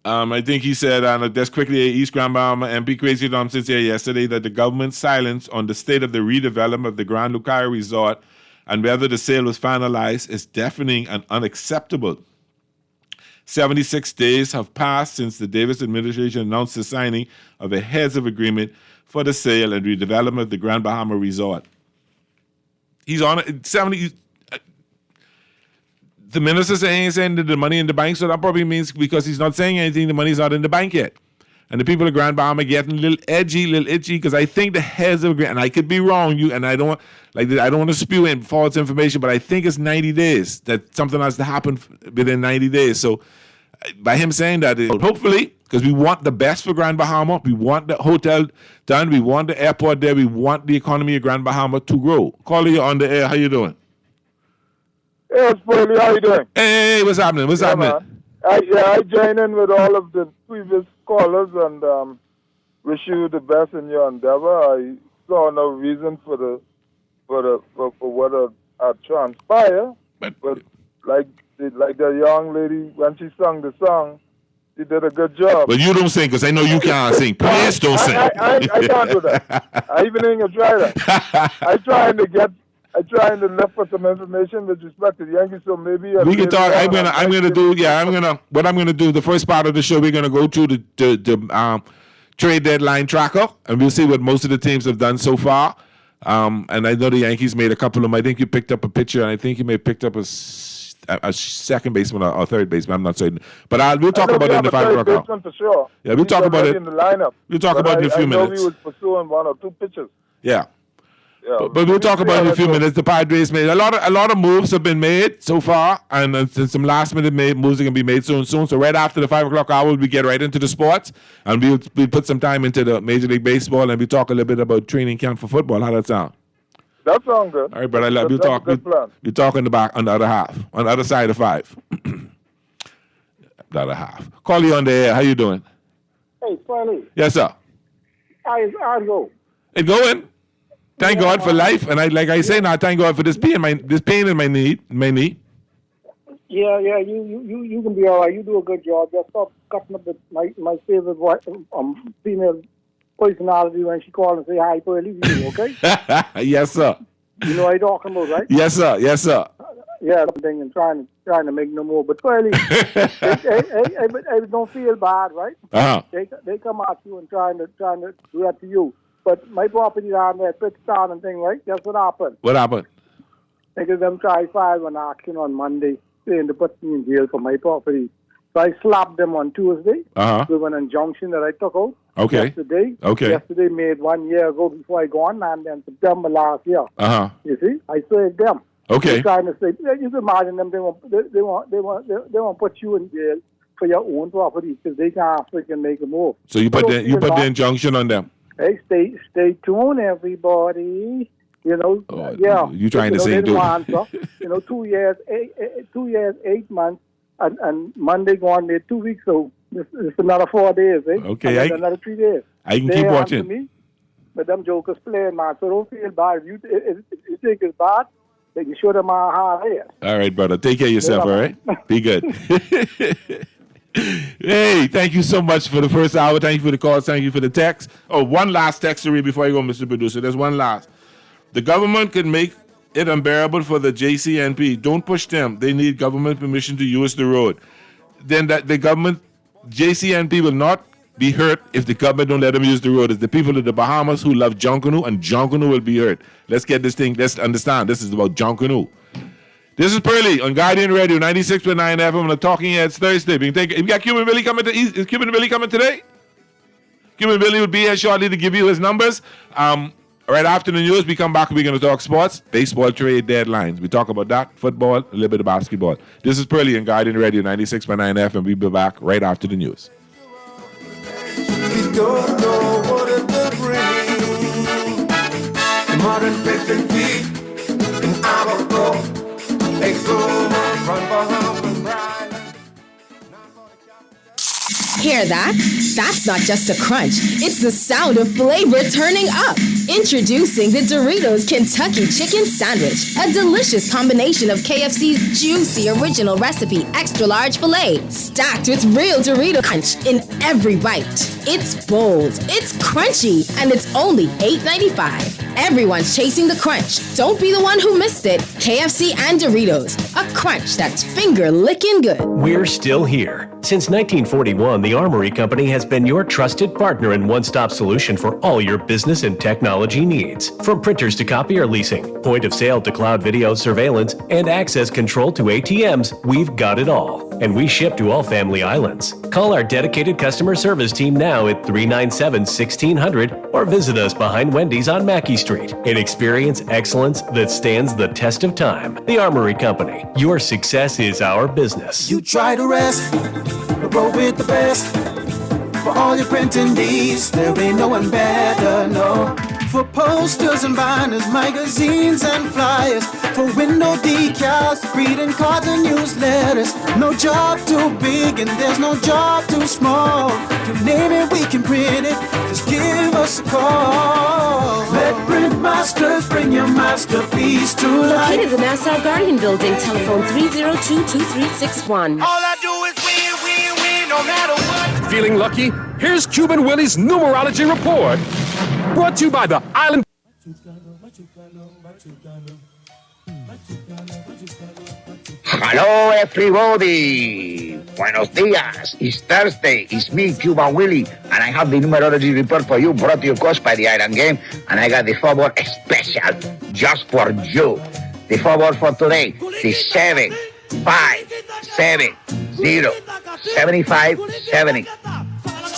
I think he said, just quickly, East Grand Bahama MP Crazy Thompson said yesterday that the government's silence on the state of the redevelopment of the Grand Lucario Resort and whether the sale was finalized is deafening and unacceptable. 76 days have passed since the Davis administration announced the signing of a heads of agreement for the sale and redevelopment of the Grand Bahama Resort. He's on it. 70. The minister saying that the money in the bank, so that probably means because he's not saying anything, the money's not in the bank yet. And the people of Grand Bahama getting a little edgy, little itchy, because I think the heads of agreement, and I could be wrong, I don't want to spew in false information, but I think it's 90 days that something has to happen within 90 days. So by him saying that, hopefully, because we want the best for Grand Bahama. We want the hotel done. We want the airport there. We want the economy of Grand Bahama to grow. Caller, you on the air. How you doing? Yes, Paulie, how you doing? Hey, what's happening? What's happening? I join in with all of the previous callers and wish you the best in your endeavor. I saw no reason for what transpired, but like the young lady when she sung the song, she did a good job. But you don't sing because I know you can't sing. Please don't sing. I can't do that. I even ain't gonna try that. I'm trying to look for some information with respect to the Yankees, so maybe we can talk. What I'm gonna do. The first part of the show, we're gonna go through the trade deadline tracker, and we'll see what most of the teams have done so far. And I know the Yankees made a couple of them. I think you picked up a pitcher, and I think you may have picked up a second baseman or third baseman. I'm not certain, but we'll talk about it in the 5 o'clock hour. For sure. Yeah, we'll talk about it in the lineup. We'll talk about it in a few minutes. I know we was pursuing 1 or 2 pitchers. Yeah. But we'll talk about it in a few minutes. The Padres made a lot of moves have been made so far, and some last minute moves are going to be made soon. So right after the 5 o'clock hour, we get right into the sports, and we'll put some time into the Major League Baseball, and we talk a little bit about training camp for football. How that sound? That sounds good. All right, but we'll talk. We'll talk in the back on the other half, on the other side of 5. The other half. Call you on the air. How you doing? Hey, Smiley. Yes, sir. I go. It's going. Thank God for life, and I say now, thank God for this pain in my knee. Yeah, you can be all right. You do a good job. Just stop cutting up with my favorite female personality when she calls and say hi, Pearly. Okay? Yes, sir. You know what I'm talking about, right? Yes, sir. Yes, sir. Yeah, thing and trying to make no more. But Pearly, I don't feel bad, right? Uh-huh. They come at you and trying to do that to you. But my property down there, Pittston and thing, right? Guess what happened? What happened? Because them try file an action on Monday saying to put me in jail for my property. So I slapped them on Tuesday with an injunction that I took out yesterday. Okay. Yesterday made 1 year ago before I go on land in September last year. You see? I served them. Okay. They're trying to say, you can imagine them, they won't put you in jail for your own property because they can't freaking make a move. So you put the injunction on them. Hey, stay tuned, everybody. You know, You trying to say do? 2 years, 8 months, and Monday going there 2 weeks. So it's another 4 days, eh? Okay, another 3 days. I can keep watching. Me, but them jokers playing, man. So don't feel bad. If you think it's bad, they can show them how hard it is. All right, brother. Take care of yourself. All right. Be good. Hey, thank you so much for the first hour. Thank you for the calls. Thank you for the text. Oh, one last text to read before I go, Mr. Producer. There's one last. The government can make it unbearable for the JCNP. Don't push them. They need government permission to use the road. Then that the government, JCNP will not be hurt if the government don't let them use the road. It's the people of the Bahamas who love Junkanoo, and Junkanoo will be hurt. Let's get this thing. Let's understand. This is about Junkanoo. This is Pearly on Guardian Radio 96.9 FM on the Talking Heads Thursday. We got Cuban Billy coming is Cuban Billy coming today? Cuban Billy will be here shortly to give you his numbers. Right after the news, we come back and we're going to talk sports, baseball trade deadlines. We talk about that, football, a little bit of basketball. This is Pearly on Guardian Radio 96.9 FM. We'll be back right after the news. We don't know what it will bring. The modern fishing feet and our goal. Hear that? That's not just a crunch. It's the sound of flavor turning up. Introducing the Doritos Kentucky Chicken Sandwich, a delicious combination of KFC's juicy original recipe extra large filet, stacked with real Dorito crunch in every bite. It's bold, it's crunchy, and it's only $8.95. Everyone's chasing the crunch. Don't be the one who missed it. KFC and Doritos, a crunch that's finger-licking good. We're still here. Since 1941, the Armory Company has been your trusted partner and one-stop solution for all your business and technology needs. From printers to copier leasing, point of sale to cloud video surveillance, and access control to ATMs, we've got it all. And we ship to all family islands. Call our dedicated customer service team now at 397-1600 or visit us behind Wendy's on Mackey Street and experience excellence that stands the test of time. The Armory Company. Your success is our business. You try to rest, roll with the best. For all your printing needs, there ain't no one better, no. For posters and banners, magazines and flyers, for window decals, greeting cards and newsletters. No job too big and there's no job too small. You name it, we can print it. Just give us a call. Let Print Masters bring your masterpiece to life. Located in the Nassau Guardian Building, telephone 302-2361. All I do is win, no matter what. Feeling lucky? Here's Cuban Willie's numerology report. Brought to you by the Island. Hello, everybody. Buenos dias. It's Thursday. It's me, Cuban Willie, and I have the numerology report for you, brought to you, of course, by the Iron Game. And I got the football special just for you. The football for today is 7, 5, 7, 0, 75, 70.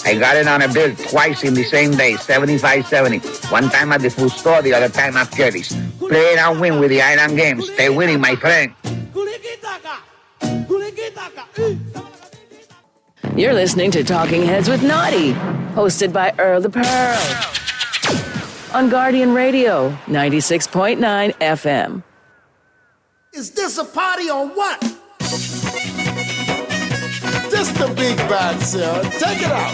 I got it on a bill twice in the same day, 75-70. One time at the food store, the other time at Kelly's. Play and win with the Island Game. Stay winning, my friend. You're listening to Talking Heads with Naughty, hosted by Earl the Pearl. On Guardian Radio, 96.9 FM. Is this a party or what? This the big bad, sir. Take it out.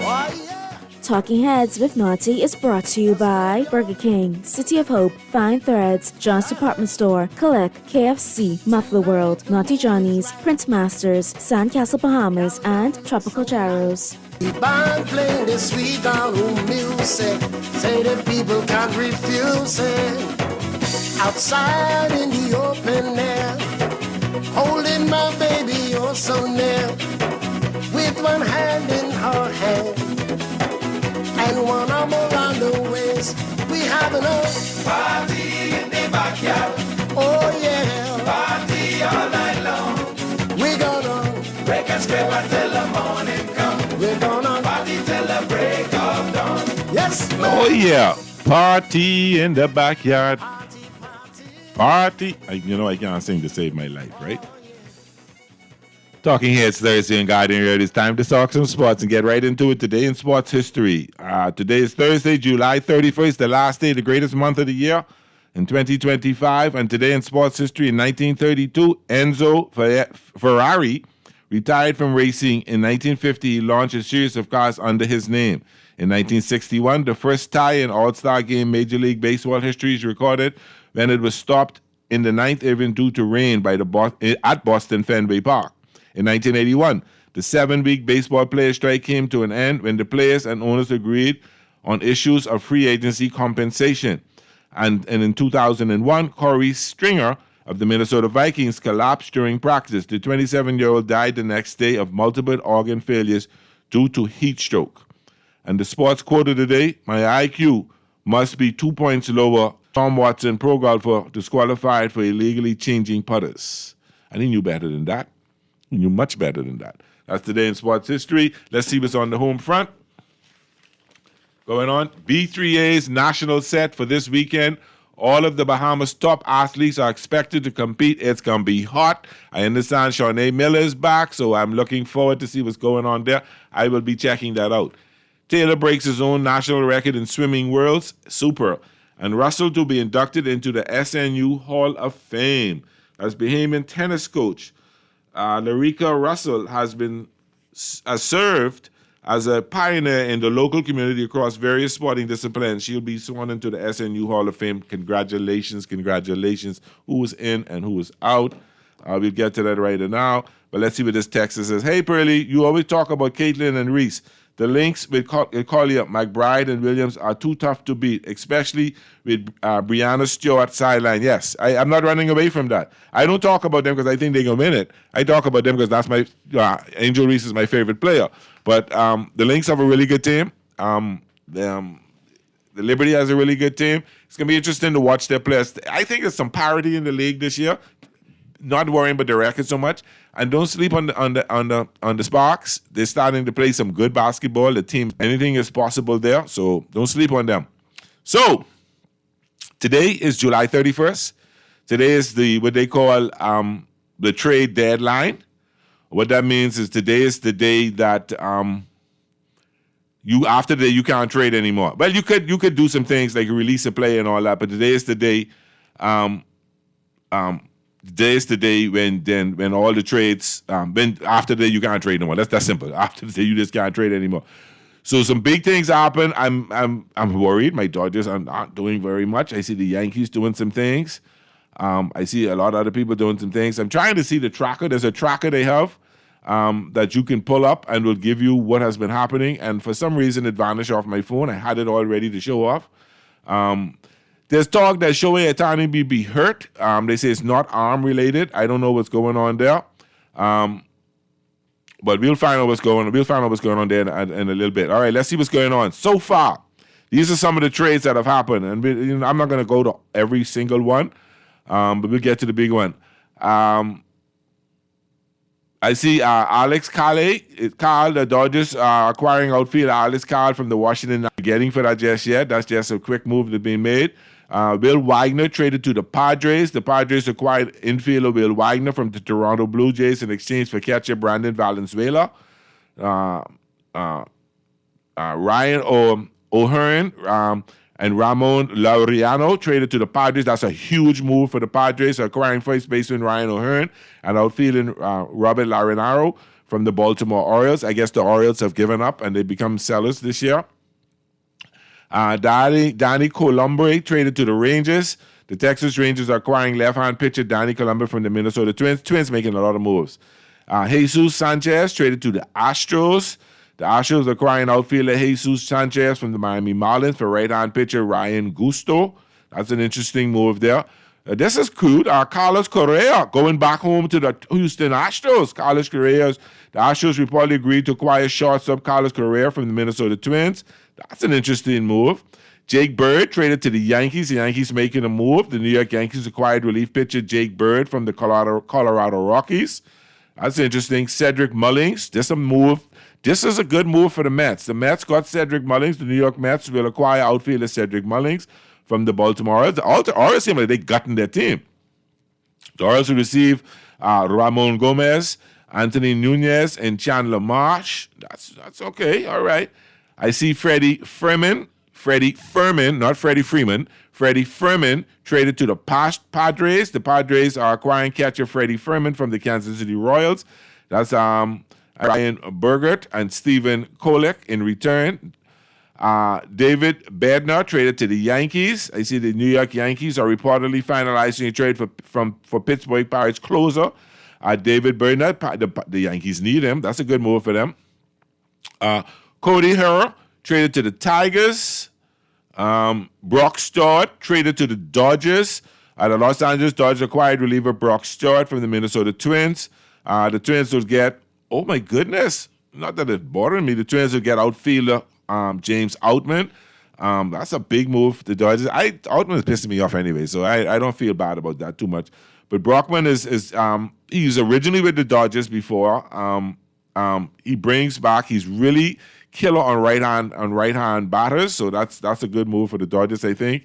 Why, yeah. Talking Heads with Naughty is brought to you by Burger King, City of Hope, Fine Threads, John's Department Store, Collect, KFC, Muffler World, Naughty Johnny's, Print Masters, Sandcastle Bahamas, and Tropical Jarrows. The band playing the sweet down home music. Say the people can't refuse it. Outside in the open air, holding my baby oh so near, with one hand in her hand and one arm around the waist. We having a party in the backyard. Oh yeah, party all night long. We gonna break and scrape until the morning come. We're gonna party till the break of dawn. Yes, man. Oh yeah, party in the backyard. Party. I can't sing to save my life, right? Talking Heads Thursday on Guardian Radio. It's time to talk some sports and get right into it today in sports history. Today is Thursday, July 31st, the last day, the greatest month of the year in 2025. And today in sports history, in 1932, Enzo Ferrari retired from racing. In 1950, he launched a series of cars under his name. In 1961, the first tie in All-Star Game Major League Baseball history is recorded when it was stopped in the ninth inning due to rain at Boston Fenway Park. In 1981, the 7-week baseball player strike came to an end when the players and owners agreed on issues of free agency compensation. And in 2001, Corey Stringer of the Minnesota Vikings collapsed during practice. The 27-year-old died the next day of multiple organ failures due to heat stroke. And the sports quote of the day, my IQ must be 2 points lower. Tom Watson, pro golfer, disqualified for illegally changing putters. And he knew better than that. He knew much better than that. That's today in sports history. Let's see what's on the home front. Going on, B3A's national set for this weekend. All of the Bahamas' top athletes are expected to compete. It's going to be hot. I understand Shawnee Miller is back, so I'm looking forward to see what's going on there. I will be checking that out. Taylor breaks his own national record in swimming worlds. Super. And Russell to be inducted into the SNU Hall of Fame. As Bahamian tennis coach, Larika Russell has served as a pioneer in the local community across various sporting disciplines. She'll be sworn into the SNU Hall of Fame. Congratulations. Who was in and who was out. We'll get to that right now. But let's see what this text says. Hey, Pearlie, you always talk about Caitlin and Reese. The links with Collier, McBride, and Williams are too tough to beat, especially with Brianna Stewart sideline. Yes, I'm not running away from that. I don't talk about them because I think they're going to win it. I talk about them because that's my Angel Reese is my favorite player. But the Lynx have a really good team. The Liberty has a really good team. It's going to be interesting to watch their players. I think there's some parity in the league this year. Not worrying about the record so much. And don't sleep on the Sparks. They're starting to play some good basketball. The team, anything is possible there. So don't sleep on them. So today is July 31st. Today is what they call the trade deadline. What that means is today is the day that After today you can't trade anymore. Well, you could do some things like release a play and all that, but today is the day. Today is the day when all the trades when after the day you can't trade no more. That's that simple. After the day you just can't trade anymore. So some big things happen. I'm worried. My Dodgers are not doing very much. I see the Yankees doing some things. I see a lot of other people doing some things. I'm trying to see the tracker. There's a tracker they have that you can pull up and will give you what has been happening. And for some reason, it vanished off my phone. I had it all ready to show off. There's talk that Shohei Ohtani be hurt. They say it's not arm related. I don't know what's going on there. But we'll find out what's going on. We'll find out what's going on there in a little bit. All right, let's see what's going on. So far, these are some of the trades that have happened. And I'm not going to go to every single one, but we'll get to the big one. I see Alex Carl, the Dodgers are acquiring outfielder Alex Carl from the Washington. Not getting for that just yet. That's just a quick move that's being made. Will Wagner traded to the Padres. The Padres acquired infielder Will Wagner from the Toronto Blue Jays in exchange for catcher Brandon Valenzuela. Ryan O'Hearn and Ramon Laureano traded to the Padres. That's a huge move for the Padres, acquiring first baseman Ryan O'Hearn and outfielder Robert Laureano from the Baltimore Orioles. I guess the Orioles have given up and they become sellers this year. Danny Colombre traded to the Rangers. The Texas Rangers are acquiring left-hand pitcher Danny Colombre from the Minnesota Twins. Twins making a lot of moves. Jesus Sanchez traded to the Astros. The Astros are acquiring outfielder Jesus Sanchez from the Miami Marlins for right-hand pitcher Ryan Gusto. That's an interesting move there. This is cute. Carlos Correa going back home to the Houston Astros. The Astros reportedly agreed to acquire shortstop Carlos Correa from the Minnesota Twins. That's an interesting move. Jake Bird traded to the Yankees. The Yankees making a move. The New York Yankees acquired relief pitcher Jake Bird from the Colorado Rockies. That's interesting. Cedric Mullins. This is a good move for the Mets. The Mets got Cedric Mullins. The New York Mets will acquire outfielder Cedric Mullins from the Baltimore Orioles. The Orioles seem like they gotten their team. The Orioles will receive Ramon Gomez, Anthony Nunez, and Chandler Marsh. That's okay. All right. I see Freddie Freeman, not Freddie Freeman. Freddie Freeman traded to the Padres. The Padres are acquiring catcher Freddie Freeman from the Kansas City Royals. That's Ryan Bergert and Stephen Kolek in return. David Bednar traded to the Yankees. I see the New York Yankees are reportedly finalizing a trade for Pittsburgh Pirates closer. David Bednar, the Yankees need him. That's a good move for them. Cody Herrera traded to the Tigers. Brock Stewart traded to the Dodgers. The Los Angeles Dodgers acquired reliever Brock Stewart from the Minnesota Twins. The Twins will get, oh my goodness, not that it's bothering me, the Twins will get outfielder James Outman. That's a big move. The Dodgers, Outman is pissing me off anyway, so I don't feel bad about that too much. But Brockman he's originally with the Dodgers before. He brings back, he's really killer on right hand batters, so that's a good move for the Dodgers, I think.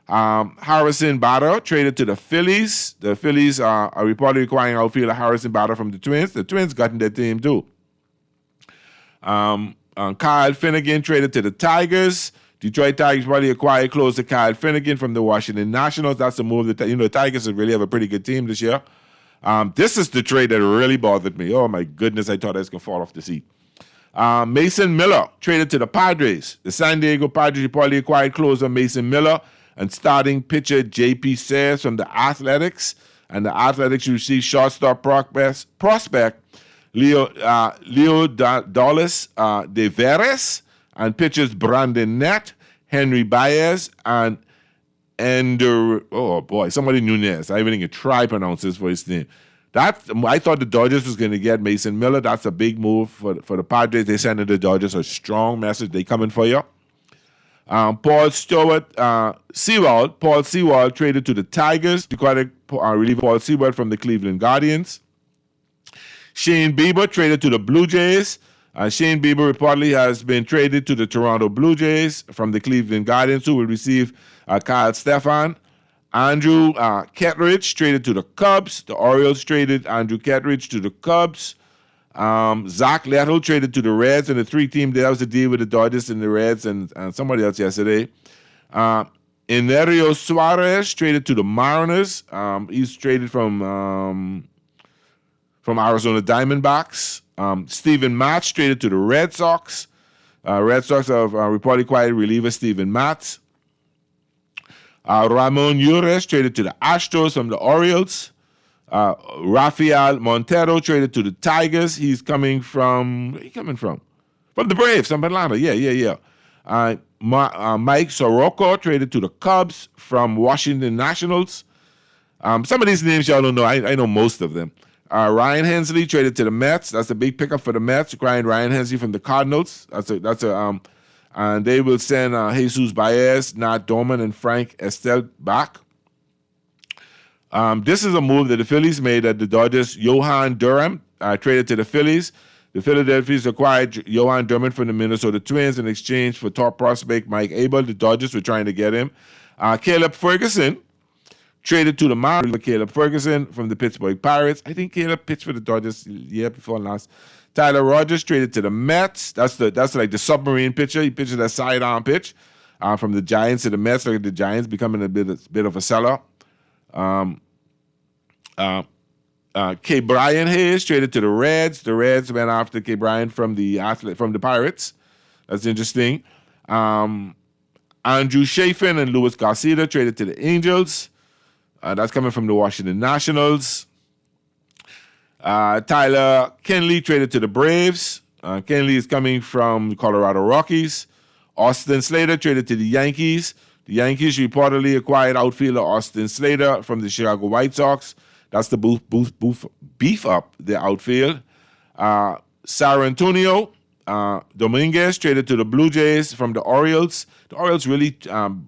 Harrison Bader traded to the Phillies. The Phillies are reportedly acquiring outfielder Harrison Bader from the Twins. The Twins got in their team too. Kyle Finnegan traded to the Tigers. Detroit Tigers probably acquired closer Kyle Finnegan from the Washington Nationals. That's a move that the Tigers really have a pretty good team this year. This is the trade that really bothered me. Oh my goodness, I thought I was gonna fall off the seat. Mason Miller traded to the Padres. The San Diego Padres reportedly acquired closer Mason Miller and starting pitcher J.P. Sayers from the Athletics. And the Athletics received shortstop prospect Leo Dallas de Veres and pitchers Brandon Nett, Henry Baez, and somebody Nunez. I even think try pronounce this for his name. I thought the Dodgers was going to get Mason Miller. That's a big move for the Padres. They sending the Dodgers a strong message. They coming for you. Paul Sewald traded to the Tigers. They got reliever Paul Sewald from the Cleveland Guardians. Shane Bieber traded to the Blue Jays. Shane Bieber reportedly has been traded to the Toronto Blue Jays from the Cleveland Guardians, who will receive Kyle Stefan. Andrew Kettridge traded to the Cubs. The Orioles traded Andrew Kettridge to the Cubs. Zach Leto traded to the Reds, and the 3-team, that was the deal with the Dodgers and the Reds and somebody else yesterday. Enerio Suarez traded to the Mariners. He's traded from Arizona Diamondbacks. Steven Matz traded to the Red Sox. Red Sox have reportedly acquired reliever Steven Matz. Ramon Urias traded to the Astros from the Orioles. Rafael Montero traded to the Tigers. He's coming from... Where he coming from? From the Braves, from Atlanta. Yeah. Mike Soroka traded to the Cubs from Washington Nationals. Some of these names y'all don't know. I know most of them. Ryan Hensley traded to the Mets. That's a big pickup for the Mets, acquiring Ryan Hensley from the Cardinals. And they will send Jesus Baez, Nat Dorman, and Frank Estelle back. This is a move that the Phillies made at the Dodgers. Johan Durham traded to the Phillies. The Philadelphia Phillies acquired Johan Durham from the Minnesota Twins in exchange for top prospect Mike Abel. The Dodgers were trying to get him. Caleb Ferguson traded to the Mariners. Caleb Ferguson from the Pittsburgh Pirates. I think Caleb pitched for the Dodgers the year before last. Tyler Rogers traded to the Mets. That's like the submarine pitcher. He pitches that sidearm pitch from the Giants to the Mets. Like the Giants becoming a bit of a seller. K. Brian Hayes traded to the Reds. The Reds went after K. Brian from the Pirates. That's interesting. Andrew Chafin and Luis Garcia traded to the Angels. That's coming from the Washington Nationals. Tyler Kenley traded to the Braves. Kenley is coming from the Colorado Rockies. Austin Slater traded to the Yankees. The Yankees reportedly acquired outfielder Austin Slater from the Chicago White Sox. That's to beef up the outfield. San Antonio Dominguez traded to the Blue Jays from the Orioles. The Orioles really,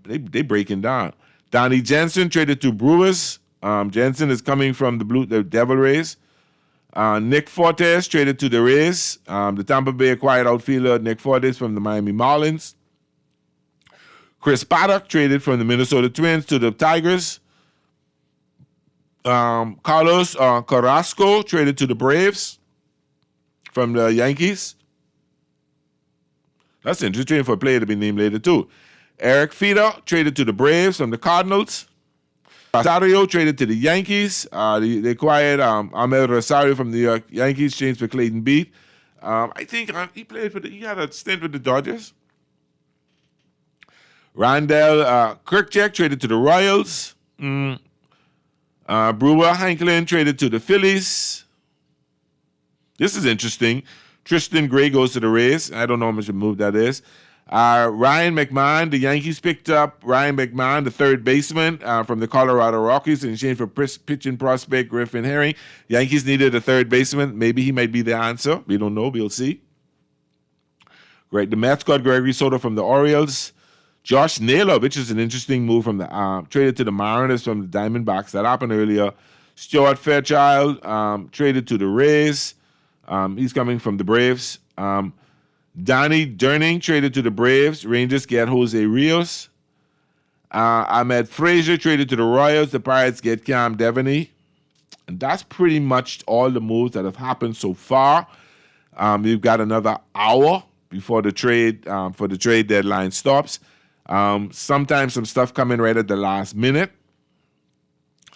they breaking down. Donnie Jensen traded to Brewers. Jensen is coming from the Devil Rays. Nick Fortes traded to the Rays. The Tampa Bay acquired outfielder Nick Fortes from the Miami Marlins. Chris Paddock traded from the Minnesota Twins to the Tigers. Carlos Carrasco traded to the Braves from the Yankees. That's interesting for a player to be named later too. Eric Feeder traded to the Braves from the Cardinals. Rosario traded to the Yankees. They acquired Ahmed Rosario from the New York Yankees, changed for Clayton Beat. I think he had a stint with the Dodgers. Randall Kirkcheck traded to the Royals. Brewer Hanklin traded to the Phillies. This is interesting. Tristan Gray goes to the Rays. I don't know how much of a move that is. Ryan McMahon, the Yankees picked up Ryan McMahon, the third baseman from the Colorado Rockies in exchange for pitching prospect Griffin Herring. Yankees needed a third baseman. Maybe he might be the answer. We don't know. We'll see. Great. The Mets got Gregory Soto from the Orioles. Josh Naylor, which is an interesting move from the traded to the Mariners from the Diamondbacks. That happened earlier. Stuart Fairchild traded to the Rays. He's coming from the Braves. Donnie Durning traded to the Braves. Rangers get Jose Rios. Ahmed Frazier traded to the Royals. The Pirates get Cam Devaney. And that's pretty much all the moves that have happened so far. We've got another hour before the trade deadline stops. Sometimes some stuff coming right at the last minute.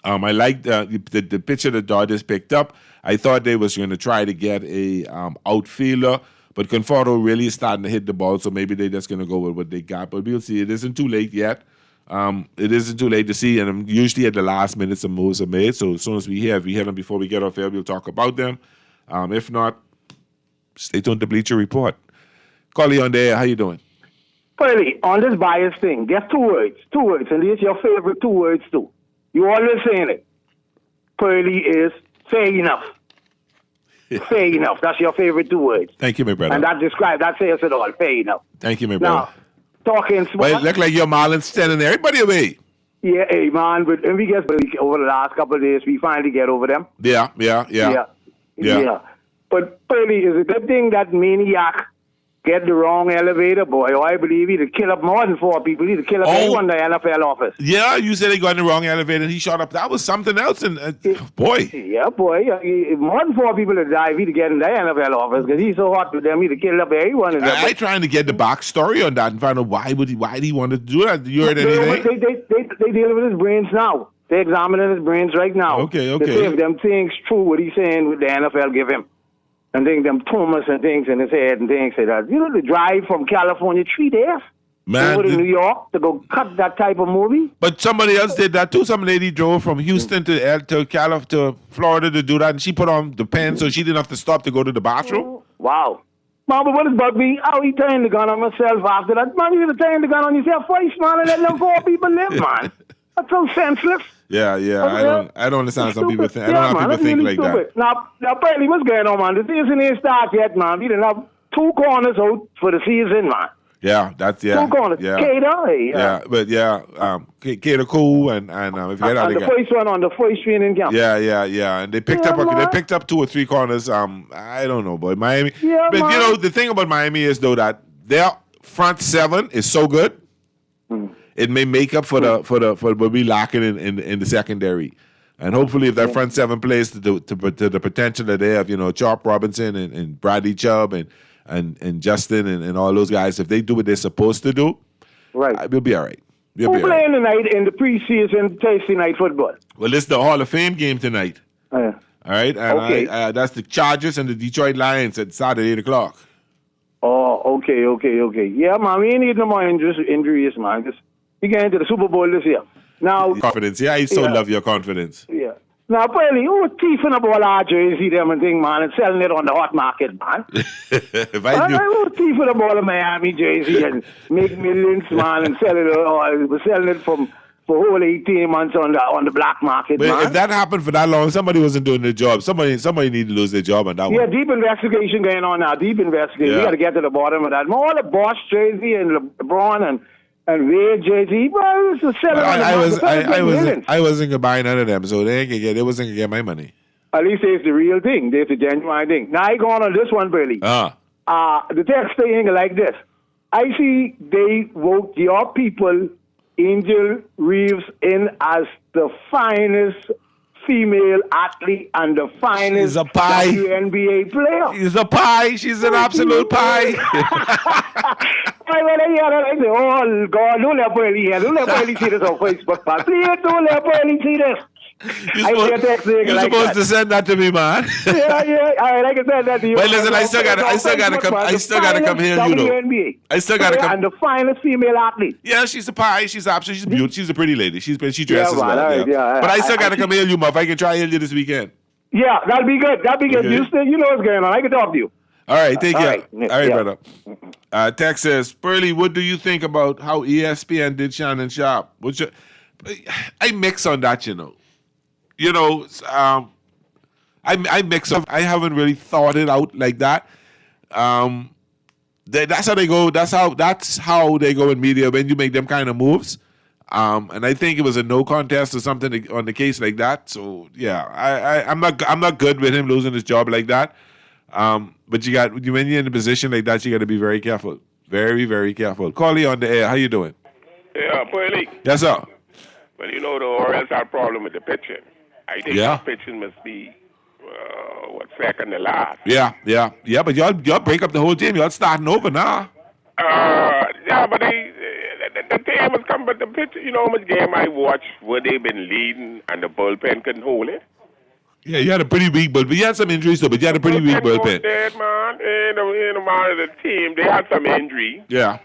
I like the pitcher the Dodgers picked up. I thought they was going to try to get a outfielder, but Conforto really is starting to hit the ball, so maybe they're just going to go with what they got. But we'll see. It isn't too late yet. It isn't too late to see, and usually at the last minute some moves are made. So as soon as we hear them before we get off air, we'll talk about them. If not, stay tuned to Bleacher Report. Collie on there, how you doing? Pearly, on this bias thing, there's two words, and these your favorite two words too. You always saying it. Pearly is fair enough. Fair enough. That's your favorite two words. Thank you, my brother. And that says it all. Fair enough. Thank you, my brother. Now, talking smart. Well, it look like your Marlins standing there. Everybody away. Yeah, hey, man. But when we get over the last couple of days, we finally get over them. Yeah. But Pearly, is it a good thing that Maniac get the wrong elevator, boy. Oh, I believe he'd kill up more than 4 people. He'd kill up everyone in the NFL office. Yeah, you said he got in the wrong elevator and he shot up. That was something else. And boy. Yeah, boy. More than 4 people would die if he'd get in the NFL office because he's so hot with them. He'd kill up everyone. I trying to get the backstory on that and find out why did he want to do that? You heard anything? They deal with his brains now. They're examining his brains right now. Okay. To see if them things true what he's saying with the NFL give him. And then them tumors and things in his head and things like that. You know, the drive from California 3 days? Man, over to New York to go cut that type of movie? But somebody else did that too. Some lady drove from Houston to Florida to do that, and she put on the pants so she didn't have to stop to go to the bathroom. Wow. Man, but what is bug me? How he turned the gun on myself after that? Man, you should have turned the gun on yourself first, man, and let them 4 people live, man. That's so senseless. Yeah. I don't understand some people think. I don't know how people think like stupid. that. Now, apparently, what's going on, man? The season ain't started yet, man. We didn't have 2 corners out for the season, man. Yeah, that's 2 corners. Cater, Cater cool, and if you get out the first one on the first training camp. Yeah, and they picked up 2 or 3 corners. I don't know, boy, Miami. Yeah, but man. you know the thing about Miami is though that their front 7 is so good. It may make up for what we lacking in the secondary, and hopefully if that front 7 plays to the potential that they have, you know, Chop Robinson and Bradley Chubb and Justin and all those guys, if they do what they're supposed to do, right, we'll be all right. Who playing tonight in the preseason Thursday night football? Well, it's the Hall of Fame game tonight. All right, and okay. That's the Chargers and the Detroit Lions at Saturday 8 o'clock. Oh, okay. Yeah, man, we ain't need no more injuries, man. Just we get into the Super Bowl this year. Now, confidence. Yeah, I so love your confidence. Yeah. Now, apparently, you were thieving up all our jersey, them and thing, man, and selling it on the hot market, man. If I knew. I was thieving up all the Miami jersey and make millions, man, and selling it for whole 18 months on the black market, But man. if that happened for that long, somebody wasn't doing their job. Somebody need to lose their job on that Yeah, one. deep investigation going on now. Deep investigation. Yeah. We got to get to the bottom of that. All the Bosch jersey and LeBron and Wade jersey, well, it's a selling on the market. I wasn't gonna buy none of them, so they wasn't gonna get my money. At least it's the real thing. It's the genuine thing. Now I go on this one, Burley. The text saying like this. I see they vote your people, Angel Reeves, in as the finest female athlete and the finest WNBA player. She's a pie. She's an absolute pie. I say, oh, God, don't let Burley here. Don't let Burley see this on Facebook, pal. Please don't let Burley see this. You're supposed to send that to me, man. Yeah. All right, I can send that to you. But listen, I still gotta come here, you know. I still gotta come. And the finest female athlete. Yeah, she's a pie. She's absolutely, she's beautiful. She's a pretty lady. She dresses well. Right, yeah. But I still gotta come here, you, Muff. I can try you this weekend. Yeah, that'll be good. Okay. You know what's going on. I can talk to you. All right, take care. All All right, brother. Tex says, Burley, what do you think about how ESPN did Shannon Sharp? I mix on that, you know. You know, I mix up. I haven't really thought it out like that. That's how they go. That's how they go in media when you make them kind of moves. And I think it was a no contest or something on the case like that. So yeah, I'm not good with him losing his job like that. But when you're in a position like that, you got to be very careful, very, very careful. Callie on the air. How you doing? Yeah, Burley. Yes, sir. Well, you know the Orioles have a problem with the pitching. I think the pitching must be second to last. Yeah. But y'all break up the whole team. Y'all starting over now. Yeah, but the team was coming. But the pitcher, you know how much game I watched where they've been leading and the bullpen couldn't hold it. Yeah, you had a pretty weak bullpen. You had some injuries though, but you had a pretty weak bullpen. Dead, man. In the mind of the team, they had some injury. Yeah.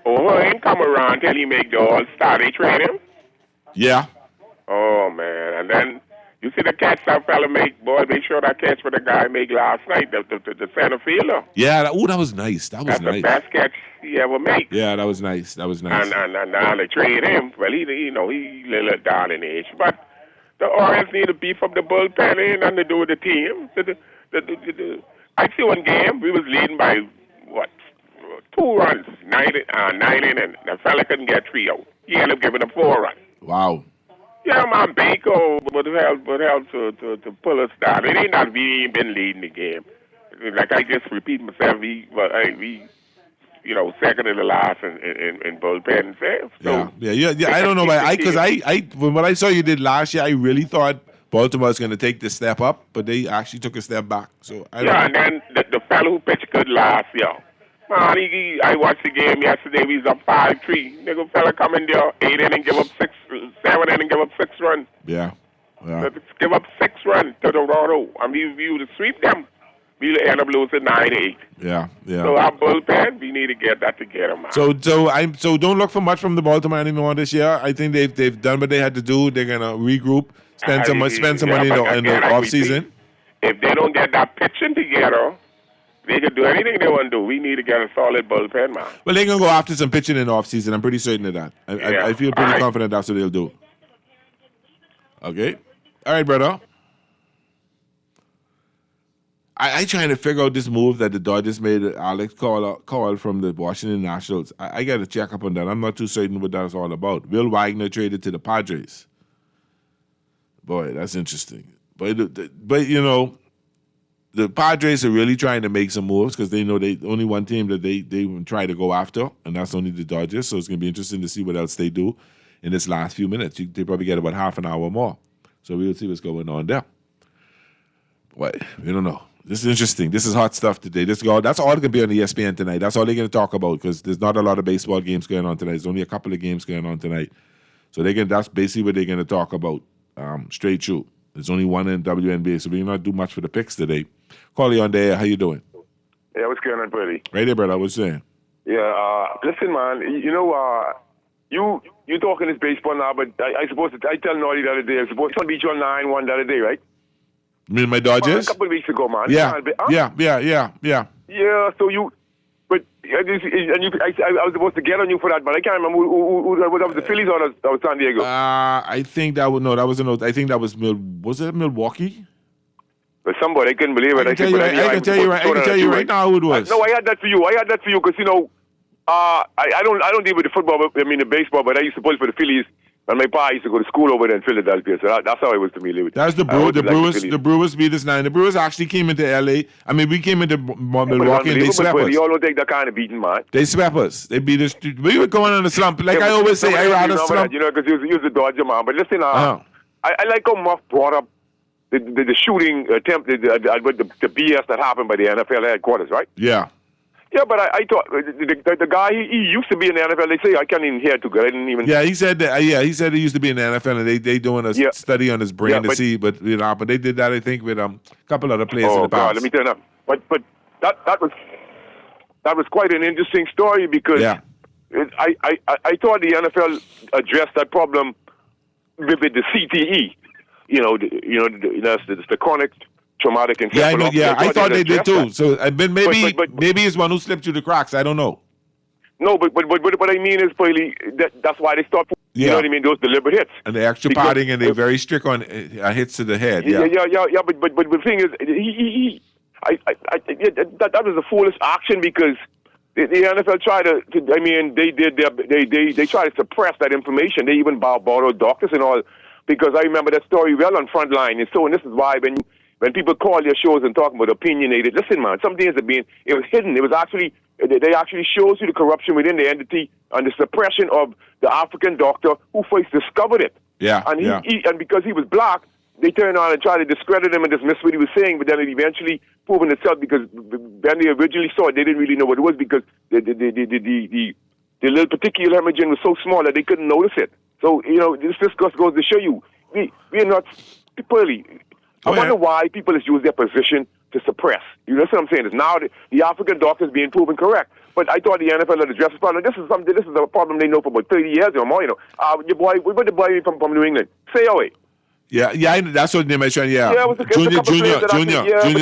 Oh, he come around till he make the All-Star. They trade him. Yeah. Oh man, and then. You see the catch that fella make, boy, make sure that catch for the guy make last night, the center fielder. Yeah, that was nice. That's the best catch he ever made. Yeah, that was nice. And now they trade him. Well, he little down in age. But the Orioles need to beef up the bullpen. Ain't nothing to do with the team. I see one game, we was leading by, 2 runs, 9 innings. The fella couldn't get 3 out. He ended up giving up 4 runs. Wow. Yeah, man, Baco would help to pull us down. It ain't that we ain't been leading the game. Like I just repeat myself, we second to the last in bullpen saves. So Yeah. I don't know why. I from what I saw you did last year, I really thought Baltimore was going to take the step up, but they actually took a step back. So I don't know. and then the fellow who pitched good last year. Man, I watched the game yesterday. We was up 5-3. Nigga fella come in there 8 innings, give up 7 innings, give up 6 runs. Yeah. Give up 6 runs to Toronto, and we would sweep them. We end up losing 9-8. Yeah. So our bullpen, we need to get that together, man. So don't look for much from the Baltimore anymore this year. I think they've done what they had to do. They're gonna regroup, spend some money in the off season. If they don't get that pitching together, they can do anything they want to do. We need to get a solid bullpen, man. Well, they're gonna go after some pitching in the off season. I'm pretty certain of that. I feel pretty confident that's what they'll do. Okay, all right, brother. I trying to figure out this move that the Dodgers made. Alex call from the Washington Nationals. I got to check up on that. I'm not too certain what that's all about. Will Wagner traded to the Padres. Boy, that's interesting. But the Padres are really trying to make some moves because they know they only one team that they try to go after, and that's only the Dodgers. So it's going to be interesting to see what else they do in this last few minutes. They probably get about half an hour more. So we'll see what's going on there. But we don't know. This is interesting. This is hot stuff today. That's all going to be on ESPN tonight. That's all they're going to talk about because there's not a lot of baseball games going on tonight. There's only a couple of games going on tonight. So that's basically what they're going to talk about straight through. There's only one in WNBA, so we're not do much for the picks today. Callie on there. How you doing? Yeah, what's going on, buddy? Right there, brother. What's saying? Yeah, listen, man. You talking this baseball now, but I tell Naughty the other day, I supposed to beat you on 9-1 the other day, right? You mean my Dodgers? A couple of weeks ago, man. Yeah. Yeah, so I was supposed to get on you for that, but I can't remember who that was the Phillies or that was San Diego. I think that was Milwaukee? But somebody, I couldn't believe it. I can tell you right now who it was. No, I had that for you because I don't deal with the football, the baseball, but I used to play for the Phillies. And my pa used to go to school over there in Philadelphia, so that's how it was to me. That's the Brewers. The Brewers beat us 9. The Brewers actually came into L.A. I mean, we came into Milwaukee and they swept us. You all don't take that kind of beating, man. They swept us. They beat us. We were going on a slump. Like I always say, I rather slump. Because he was a Dodger, man. But listen, I like how Muff brought up the shooting attempt, the BS that happened by the NFL headquarters, right? Yeah. Yeah, but I thought the guy he used to be in the NFL. They say I can't even hear too good. I didn't even. Yeah, he said that. He said he used to be in the NFL, and they doing a study on his brain to see. But they did that I think with a couple other players in the past. Let me tell you that. But that was quite an interesting story because I thought the NFL addressed that problem with the CTE. That's the chronic traumatic encephalopathy. Yeah, I thought they did too. So maybe it's one who slipped through the cracks. I don't know. No, but what I mean is, probably that's why they start. You know what I mean? Those deliberate hits. And the extra padding, and they're very strict on hits to the head. Yeah. But the thing is, that was a foolish action because the NFL tried to. I mean, they tried to suppress that information. They even borrowed doctors and all. Because I remember that story well on Frontline, and this is why when people call their shows and talk about opinionated, listen, man, some things it was hidden. It was they actually shows you the corruption within the entity and the suppression of the African doctor who first discovered it. Yeah. And and because he was black, they turned on and tried to discredit him and dismiss what he was saying, but then it eventually proven itself because when they originally saw it, they didn't really know what it was because the little particular hemorrhaging was so small that they couldn't notice it. So, this goes to show you, we are not, poorly. I wonder why people use their position to suppress. You know what I'm saying? It's now the African doctor is being proven correct. But I thought the NFL had addressed this problem. This is a problem they know for about 30 years or more, Your boy, we put the boy from New England. Say away. Yeah, that's what they mentioned, yeah. Yeah, it was Junior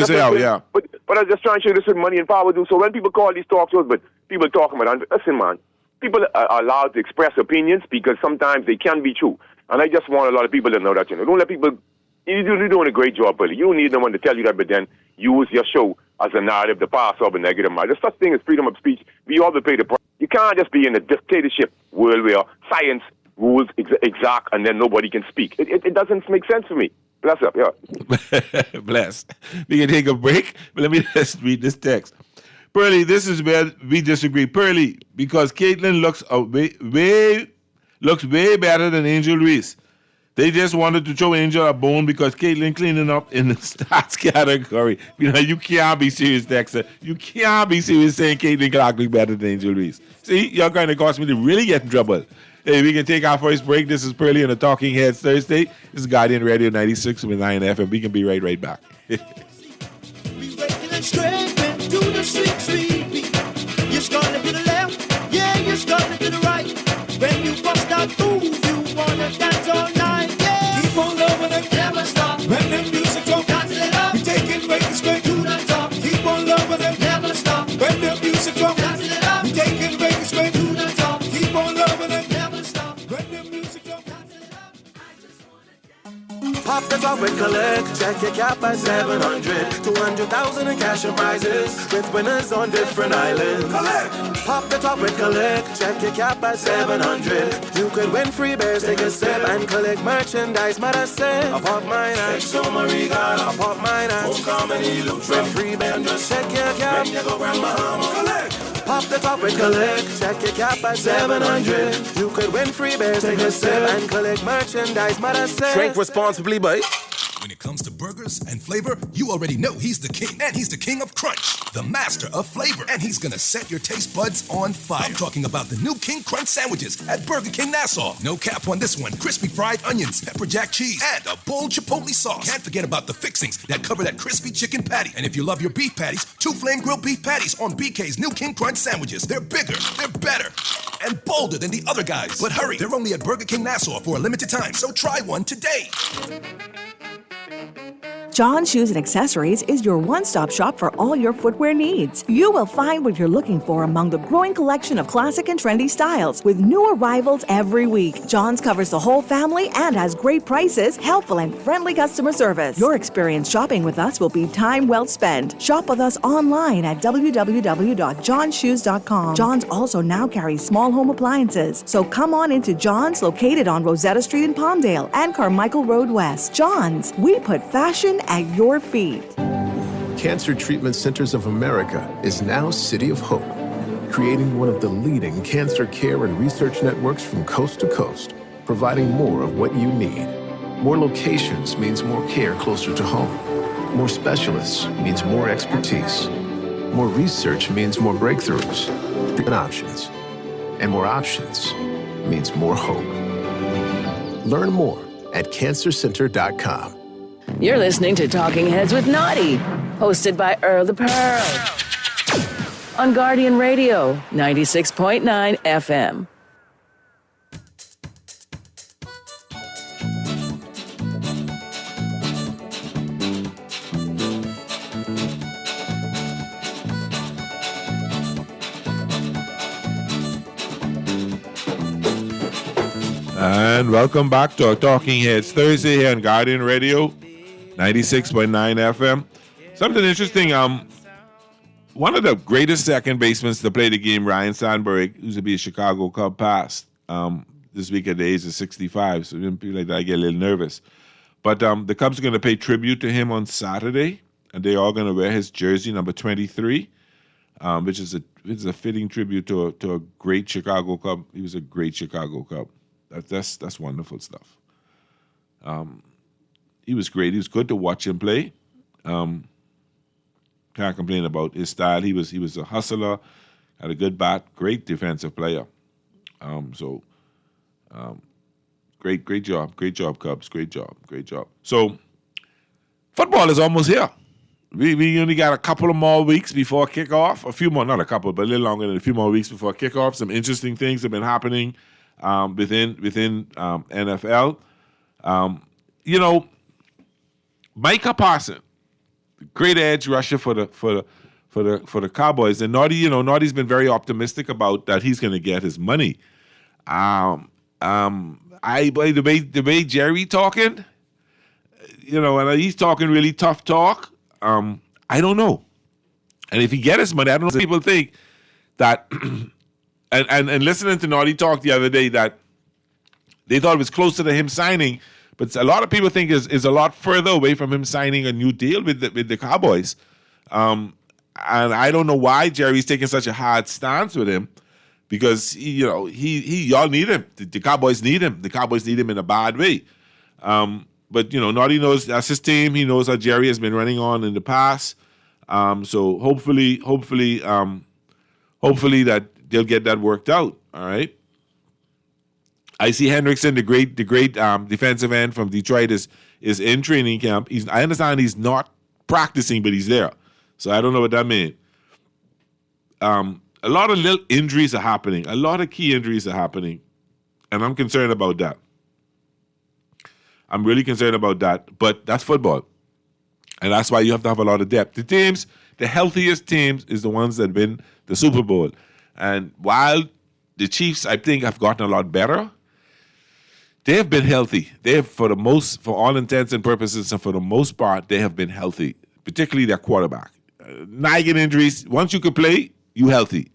Seau, yeah. But I was just trying to show you this with money and power do. So when people call these talk shows, but people talking about, listen, man, people are allowed to express opinions because sometimes they can be true. And I just want a lot of people to know that, Don't let people, you're doing a great job, buddy. You don't need no one to tell you that, but then use your show as a narrative to pass off a negative mind. There's such thing as freedom of speech. We all pay the price. You can't just be in a dictatorship world where science rules exact and then nobody can speak. It doesn't make sense for me. Bless up, yeah. Bless. We can take a break, but let me just read this text. Pearlie, this is where we disagree. Pearlie, because Caitlin looks way better than Angel Reese. They just wanted to throw Angel a bone because Caitlin cleaning up in the stats category. You know, you can't be serious, Dexter. You can't be serious saying Caitlin Clark look better than Angel Reese. See, you're going to cause me to really get in trouble. Hey, we can take our first break. This is Pearlie on the Talking Heads Thursday. This is Guardian Radio 96.9 FM. We can be right back. Straight to the sweet beat. You're starting to the left, yeah, you're starting to the right. When you bust that move, you wanna dance all night, yeah. Keep on loving it, never stop. When the music drop, dance it up. You take it right straight to the top. Keep on loving it, never stop. When the music drop, dance it up. You take it right straight to the top. Keep on loving it, never stop. When the music drop, dance it up. Pop the top with collect, check your cap by 700, 200,000 in cash and prizes, with winners on different islands. Collect! Pop the top with collect, check your cap by 700. You could win free bears, take a sip, and collect merchandise, matter say. I pop mine and so Marigana, I pop mine and comedy look with free bear, just check your cap. When you go round Bahama, collect! Pop the top with collect, check your cap by 700. You could win free bears, take a sip, and collect merchandise, matter say. Drink responsibly, boy. When it comes to burgers and flavor, you already know he's the king. And he's the king of crunch, the master of flavor. And he's gonna set your taste buds on fire. I'm talking about the new King Crunch sandwiches at Burger King Nassau. No cap on this one. Crispy fried onions, pepper jack cheese, and a bold chipotle sauce. Can't forget about the fixings that cover that crispy chicken patty. And if you love your beef patties, 2 flame grilled beef patties on BK's new King Crunch sandwiches. They're bigger, they're better, and bolder than the other guys. But hurry, they're only at Burger King Nassau for a limited time, so try one today. John Shoes and Accessories is your one-stop shop for all your footwear needs. You will find what you're looking for among the growing collection of classic and trendy styles with new arrivals every week. John's covers the whole family and has great prices, helpful and friendly customer service. Your experience shopping with us will be time well spent. Shop with us online at www.johnshoes.com. John's also now carries small home appliances. So come on into John's, located on Rosetta Street in Palmdale and Carmichael Road West. John's, we put fashion at your feet. Cancer Treatment Centers of America is now City of Hope, creating one of the leading cancer care and research networks from coast to coast, providing more of what you need. More locations means more care closer to home. More specialists means more expertise. More research means more breakthroughs and options. And more options means more hope. Learn more at cancercenter.com. You're listening to Talking Heads with Naughty, hosted by Earl the Pearl. On Guardian Radio, 96.9 FM. And welcome back to our Talking Heads Thursday here on Guardian Radio 96.9 FM. Something interesting, one of the greatest second basemen to play the game, Ryan Sandberg, who's to be a Chicago Cub, passed this week at the age of 65, so people like that, I get a little nervous. But the Cubs are going to pay tribute to him on Saturday, and they're all going to wear his jersey, number 23, which is a fitting tribute to a great Chicago Cub. He was a great Chicago Cub. That's wonderful stuff. He was great. He was good to watch him play. Can't complain about his style. He was a hustler, had a good bat, great defensive player. Great job, Cubs, great job. So, football is almost here. We only got a couple of more weeks before kickoff. A few more, not a couple, but a little longer than a few more weeks before kickoff. Some interesting things have been happening within NFL. Micah Parsons, great edge rusher for the Cowboys, and Naughty's been very optimistic about that he's going to get his money. The way Jerry talking, and he's talking really tough talk. I don't know, and if he get his money, I don't know. People think that, and listening to Naughty talk the other day, that they thought it was closer to him signing. But a lot of people think is a lot further away from him signing a new deal with the Cowboys. And I don't know why Jerry's taking such a hard stance with him, because y'all need him. The Cowboys need him. The Cowboys need him in a bad way. But Naughty knows that's his team. He knows how Jerry has been running on in the past. So hopefully that they'll get that worked out. All right. I see Hendrickson, the great defensive end from Detroit, is in training camp. I understand he's not practicing, but he's there. So I don't know what that means. A lot of little injuries are happening. A lot of key injuries are happening, and I'm concerned about that. I'm really concerned about that. But that's football, and that's why you have to have a lot of depth. The healthiest teams, is the ones that win the Super Bowl. And while the Chiefs, I think, have gotten a lot better, they have been healthy. They have, for all intents and purposes, and for the most part, they have been healthy, particularly their quarterback. Nagging injuries. Once you can play, you healthy.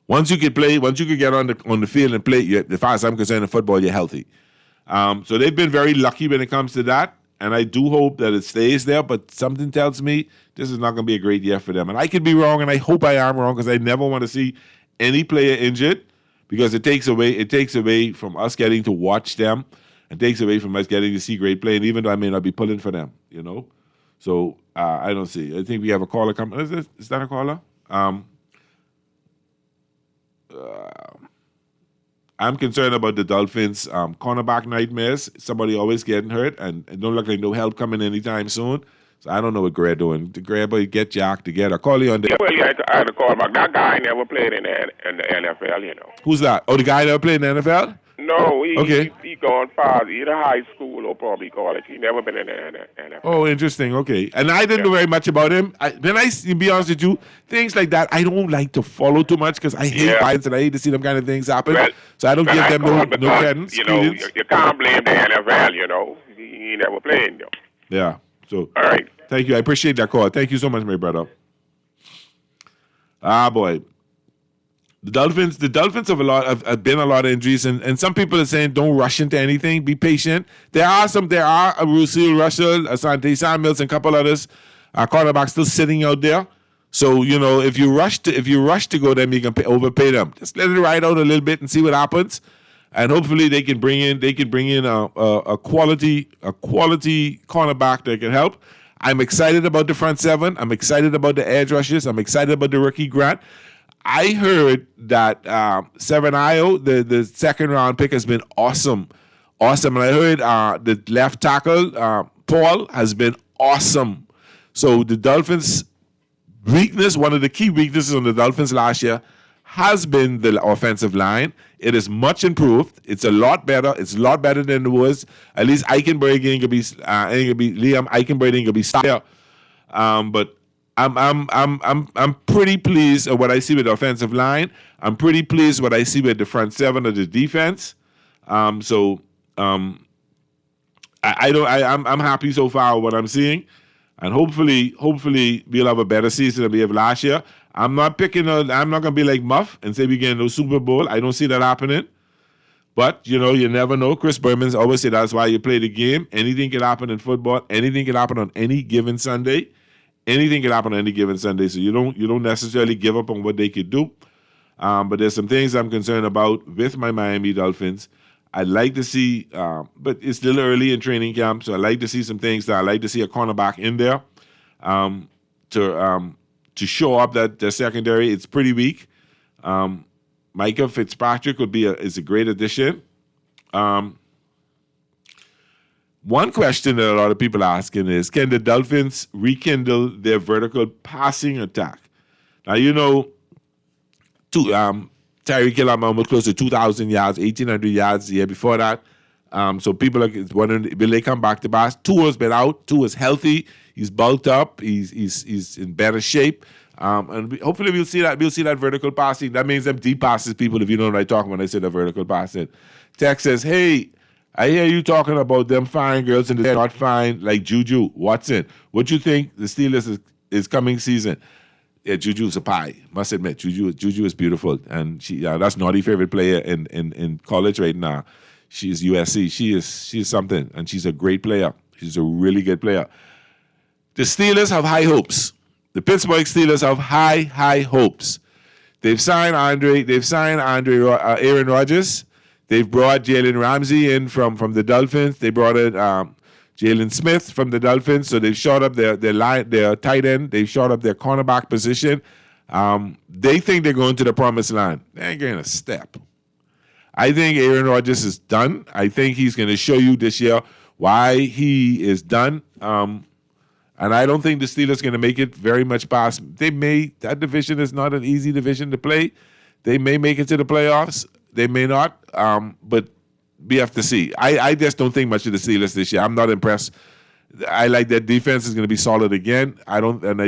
Once you can play, once you can get on the field and play, as far as I'm concerned in football, you're healthy. So they've been very lucky when it comes to that, and I do hope that it stays there, but something tells me this is not going to be a great year for them. And I could be wrong, and I hope I am wrong, because I never want to see any player injured, because it takes away from us getting to watch them, and takes away from us getting to see great play, and even though I may not be pulling for them, So I don't see. I think we have a caller coming. Is that a caller? I'm concerned about the Dolphins' cornerback nightmares. Somebody always getting hurt, and it don't look like no help coming anytime soon. So I don't know what Gray doing. The Gray boy get Jack together. Call you on the. Well, I had to call back. That guy never played in the NFL, Who's that? Oh, the guy that played in the NFL? No, Okay. he gone far, either high school or probably college. He never been in the NFL. Oh, interesting. Okay. And I didn't know very much about him. To be honest with you, things like that, I don't like to follow too much, because I hate fights and I hate to see them kind of things happen. So I don't give them no credence. You can't blame the NFL, He never played, Yeah. So, all right. Thank you. I appreciate that call. Thank you so much, my brother. Boy. The Dolphins have been a lot of injuries, and some people are saying don't rush into anything. Be patient. There are Russell Russell, Asante Samuels, and a couple others, cornerbacks still sitting out there. So if you rush to go them, you can overpay them. Just let it ride out a little bit and see what happens, and hopefully they can bring in a quality cornerback that can help. I'm excited about the front seven. I'm excited about the edge rushes. I'm excited about the rookie Grant. I heard that Seven Ayo, the second round pick, has been awesome. And I heard the left tackle, Paul, has been awesome. So the Dolphins' weakness, one of the key weaknesses on the Dolphins last year, has been the offensive line. It is much improved. It's a lot better. It's a lot better than it was. At least Liam Eichenberg ain't gonna be there. But I'm pretty pleased with what I see with the offensive line. I'm pretty pleased with what I see with the front seven of the defense. I'm happy so far with what I'm seeing, and hopefully we'll have a better season than we have last year. I'm not gonna be like Muff and say we get no Super Bowl. I don't see that happening. But you never know. Chris Berman's always said that's why you play the game. Anything can happen in football. Anything can happen on any given Sunday. Anything can happen on any given Sunday, so you don't necessarily give up on what they could do. But there's some things I'm concerned about with my Miami Dolphins. I'd like to see, but it's still early in training camp, so I'd like to see some things. I'd like to see a cornerback in there to show up that the secondary. It's pretty weak. Micah Fitzpatrick is a great addition. One question that a lot of people are asking is, can the Dolphins rekindle their vertical passing attack? Now, Tyreek Hill almost close to 2,000 yards, 1,800 yards the year before that. So people are wondering, will they come back to pass? Tua's been out. Tua's healthy. He's bulked up. He's in better shape. And hopefully we'll see that. We'll see that vertical passing. That means them deep passes, people, if you know what I'm talking when I say the vertical passing. Tex says, hey, I hear you talking about them fine girls and they're not fine like Juju Watson. What you think the Steelers is coming season? Yeah, Juju's a pie. Must admit, Juju is beautiful, and that's Naughty's favorite player in college right now. She's USC. She is something, and she's a great player. She's a really good player. The Steelers have high hopes. the Pittsburgh Steelers have high hopes. They've signed Aaron Rodgers. They've brought Jalen Ramsey in from the Dolphins. They brought in Jalen Smith from the Dolphins. So they've shot up their tight end. They've shot up their cornerback position. They think they're going to the promised land. They ain't getting a step. I think Aaron Rodgers is done. I think he's going to show you this year why he is done. And I don't think the Steelers are going to make it very much past. That division is not an easy division to play. They may make it to the playoffs. They may not. But we have to see. I just don't think much of the Steelers this year. I'm not impressed. I like their defense is going to be solid again. I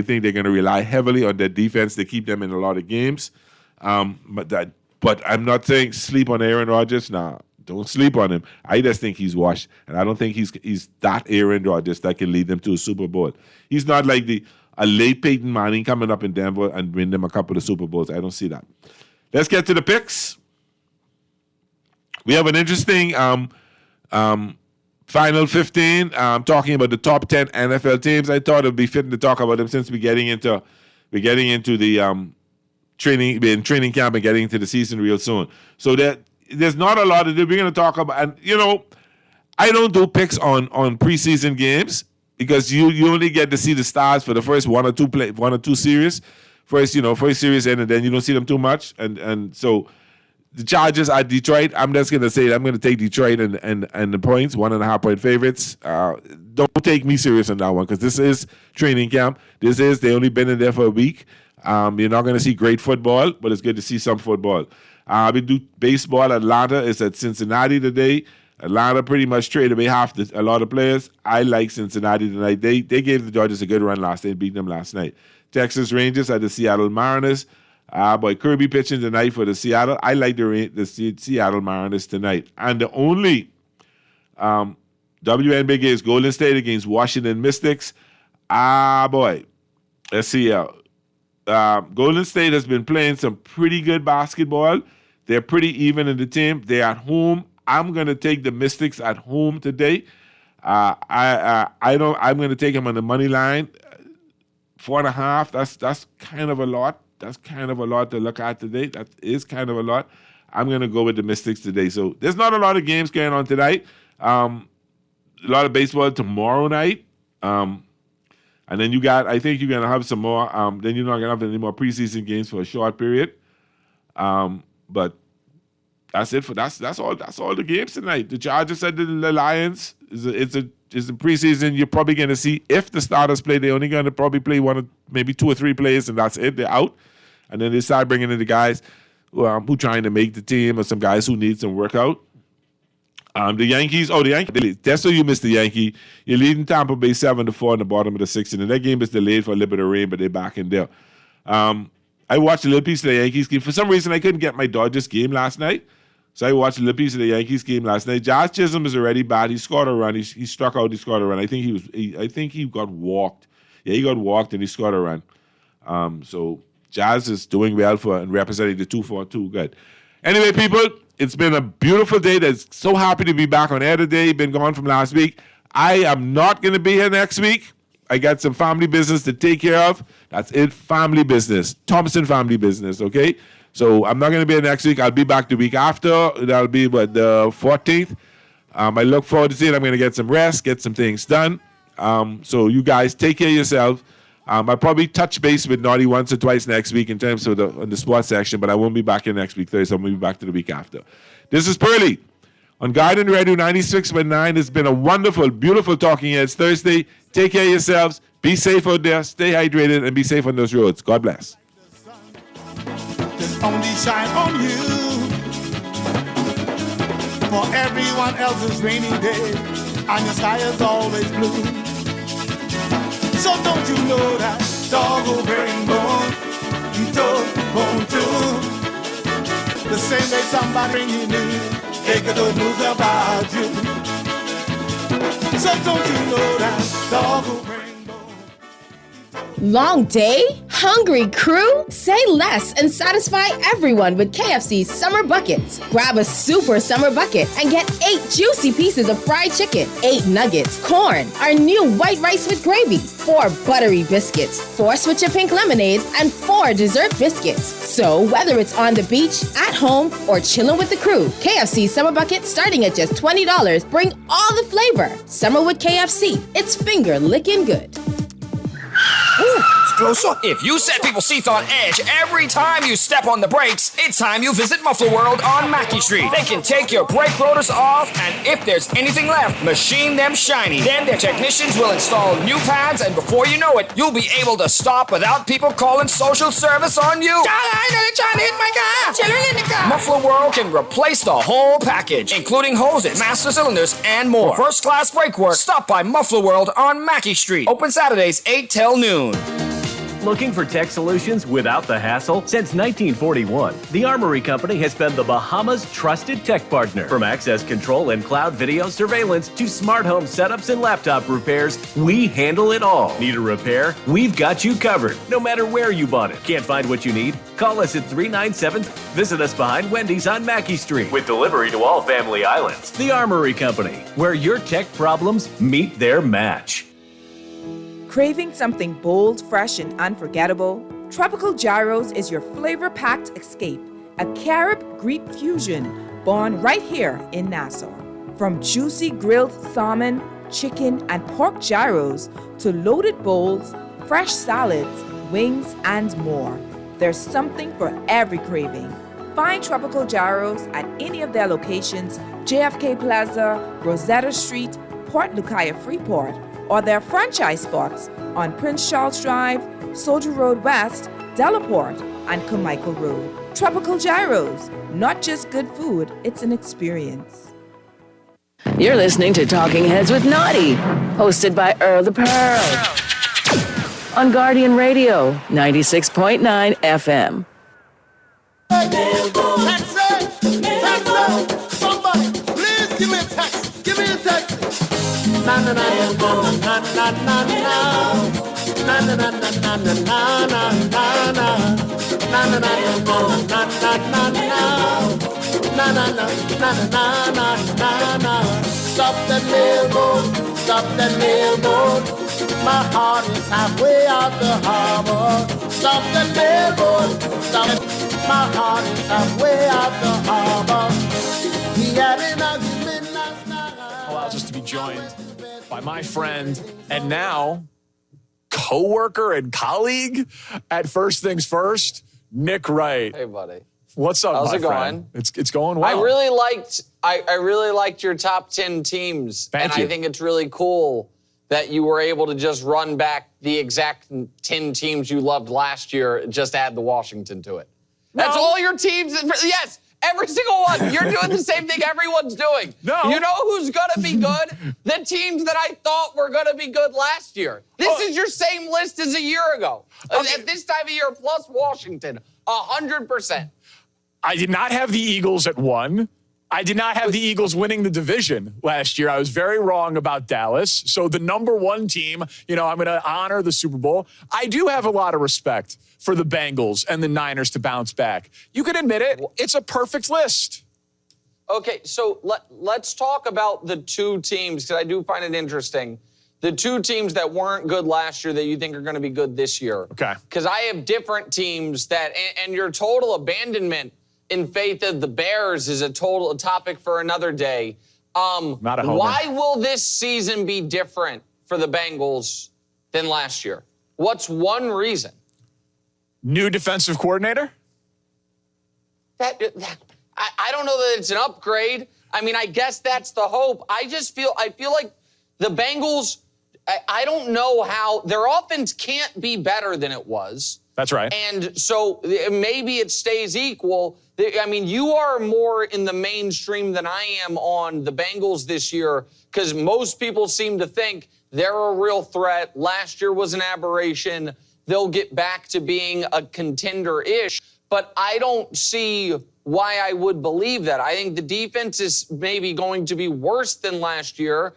think they're going to rely heavily on their defense to keep them in a lot of games. But I'm not saying sleep on Aaron Rodgers. Nah, don't sleep on him. I just think he's washed, and I don't think he's that Aaron Rodgers that can lead them to a Super Bowl. He's not like a late Peyton Manning coming up in Denver and win them a couple of Super Bowls. I don't see that. Let's get to the picks. We have an interesting Final 15, talking about the top 10 NFL teams. I thought it would be fitting to talk about them since we're getting into the training camp and getting into the season real soon. So there's not a lot to do. We're going to talk about, and I don't do picks on preseason games because you only get to see the stars for the first one or two series. First series end, and then you don't see them too much, and so. The Chargers at Detroit. I'm just gonna say I'm gonna take Detroit and the points, 1.5-point favorites. Don't take me serious on that one because this is training camp. They only been in there for a week. You're not gonna see great football, but it's good to see some football. We do baseball. Atlanta is at Cincinnati today. Atlanta pretty much traded away a lot of players. I like Cincinnati tonight. They gave the Dodgers a good run last night, beat them last night. Texas Rangers at the Seattle Mariners. Boy, Kirby pitching tonight for the Seattle. I like the Seattle Mariners tonight. And the only WNBA is Golden State against Washington Mystics. Boy, let's see. Golden State has been playing some pretty good basketball. They're pretty even in the team. They're at home. I'm going to take the Mystics at home today. I'm going to take them on the money line. 4.5. That's kind of a lot. That's kind of a lot to look at today. That is kind of a lot. I'm going to go with the Mystics today. So there's not a lot of games going on tonight. A lot of baseball tomorrow night. And then I think you're going to have some more. Then you're not going to have any more preseason games for a short period. But that's it that's all the games tonight. The Chargers at the Lions it's a preseason. You're probably going to see if the starters play, they're only going to probably play maybe 2 or 3 players, and that's it. They're out. And then they start bringing in the guys who trying to make the team or some guys who need some workout. The Yankees. That's why you missed the Yankee. You're leading Tampa Bay 7-4 in the bottom of the 6th. And that game is delayed for a little bit of rain, but they're back in there. I watched a little piece of the Yankees game. For some reason, I couldn't get my Dodgers game last night. So I watched a little piece of the Yankees game last night. Josh Chisholm is already bad. He scored a run. He struck out. He scored a run. I think he got walked. Yeah, he got walked and he scored a run. So Jazz is doing well and representing the 2-4-2. Good. Anyway, people, it's been a beautiful day. That's so happy to be back on air today. Been gone from last week. I am not going to be here next week. I got some family business to take care of. That's it. Family business. Thompson family business. Okay. So I'm not going to be here next week. I'll be back the week after. That'll be the 14th. I look forward to seeing. I'm going to get some rest, get some things done. So you guys take care of yourself. I'll probably touch base with Naughty once or twice next week in terms of the sports section, but I won't be back here next week Thursday. I'm going to be back to the week after. This is Pearly on Guardian Radio 96.9. It's been a wonderful, beautiful Talking Heads Thursday. Take care of yourselves. Be safe out there. Stay hydrated and be safe on those roads. God bless. Just only shine on you. For everyone else's rainy day, and your sky is always blue. So don't you know that dog will bring bone, he told bone too. The same way somebody bringing news, take good news about you. So don't you know that dog will bring bone. Long day? Hungry crew? Say less and satisfy everyone with KFC's Summer Buckets. Grab a super summer bucket and get 8 juicy pieces of fried chicken, 8 nuggets, corn, our new white rice with gravy, 4 buttery biscuits, 4 Switcher Pink lemonades, and 4 dessert biscuits. So whether it's on the beach, at home, or chilling with the crew, KFC's Summer Bucket starting at just $20. Bring all the flavor. Summer with KFC. It's finger licking good. Ooh, it's close up. If you set people's seats on edge every time you step on the brakes, it's time you visit Muffler World on Mackey Street. They can take your brake rotors off, and if there's anything left, machine them shiny. Then their technicians will install new pads, and before you know it, you'll be able to stop without people calling social service on you. I know they're trying to hit my car. Children in the car. Muffler World can replace the whole package, including hoses, master cylinders, and more. For first-class brake work, stop by Muffler World on Mackey Street. Open Saturdays 8 till noon. Looking for tech solutions without the hassle? Since 1941, the Armory Company has been the Bahamas' trusted tech partner. From access control and cloud video surveillance to smart home setups and laptop repairs, we handle it all. Need a repair? We've got you covered, no matter where you bought it. Can't find what you need? Call us at 397. Visit us behind Wendy's on Mackey Street with delivery to all family islands. The Armory Company, where your tech problems meet their match. Craving something bold, fresh, and unforgettable? Tropical Gyros is your flavor-packed escape, a Carib-Greek fusion born right here in Nassau. From juicy grilled salmon, chicken, and pork gyros to loaded bowls, fresh salads, wings, and more, there's something for every craving. Find Tropical Gyros at any of their locations, JFK Plaza, Rosetta Street, Port Lucaya Freeport, or their franchise spots on Prince Charles Drive, Soldier Road West, Delaport, and Carmichael Road. Tropical Gyros, not just good food, it's an experience. You're listening to Talking Heads with Naughty, hosted by Earl the Pearl. On Guardian Radio, 96.9 FM. That's it. Somebody, please give me a text. Give me a text. Na na na na na na na na na na na na na na na na na na na. Stop that mailboat, stop that mailboat. My heart is halfway out the harbor. Stop that mailboat, stop it. My heart is halfway out the harbor. He had an argument last night. Allows us to be joined by my friend and now co-worker and colleague at First Things First, Nick Wright. Hey, buddy. What's up, How's my it friend? going? It's going well. I really liked your top 10 teams. Thank you. I think it's really cool that you were able to just run back the exact 10 teams you loved last year, just add the Washington to it. That's all your teams. Yes, every single one. You're doing the same thing everyone's doing. No. You know who's going to be good? The teams that I thought were going to be good last year. This is your same list as a year ago. Okay. At this time of year, plus Washington, 100%. I did not have the Eagles at 1. I did not have the Eagles winning the division last year. I was very wrong about Dallas. So the number 1 team, I'm going to honor the Super Bowl. I do have a lot of respect for the Bengals and the Niners to bounce back. You can admit it. It's a perfect list. Okay, so let's talk about the 2 teams, because I do find it interesting. The 2 teams that weren't good last year that you think are going to be good this year. Okay. Because I have different teams that, and your total abandonment in faith of the Bears is a topic for another day. Not a homer. Why will this season be different for the Bengals than last year? What's one reason? New defensive coordinator? I don't know that it's an upgrade. I mean, I guess that's the hope. I feel like the Bengals, I don't know how their offense can't be better than it was. That's right. And so maybe it stays equal. I mean, you are more in the mainstream than I am on the Bengals this year, because most people seem to think they're a real threat. Last year was an aberration. They'll get back to being a contender-ish. But I don't see why I would believe that. I think the defense is maybe going to be worse than last year,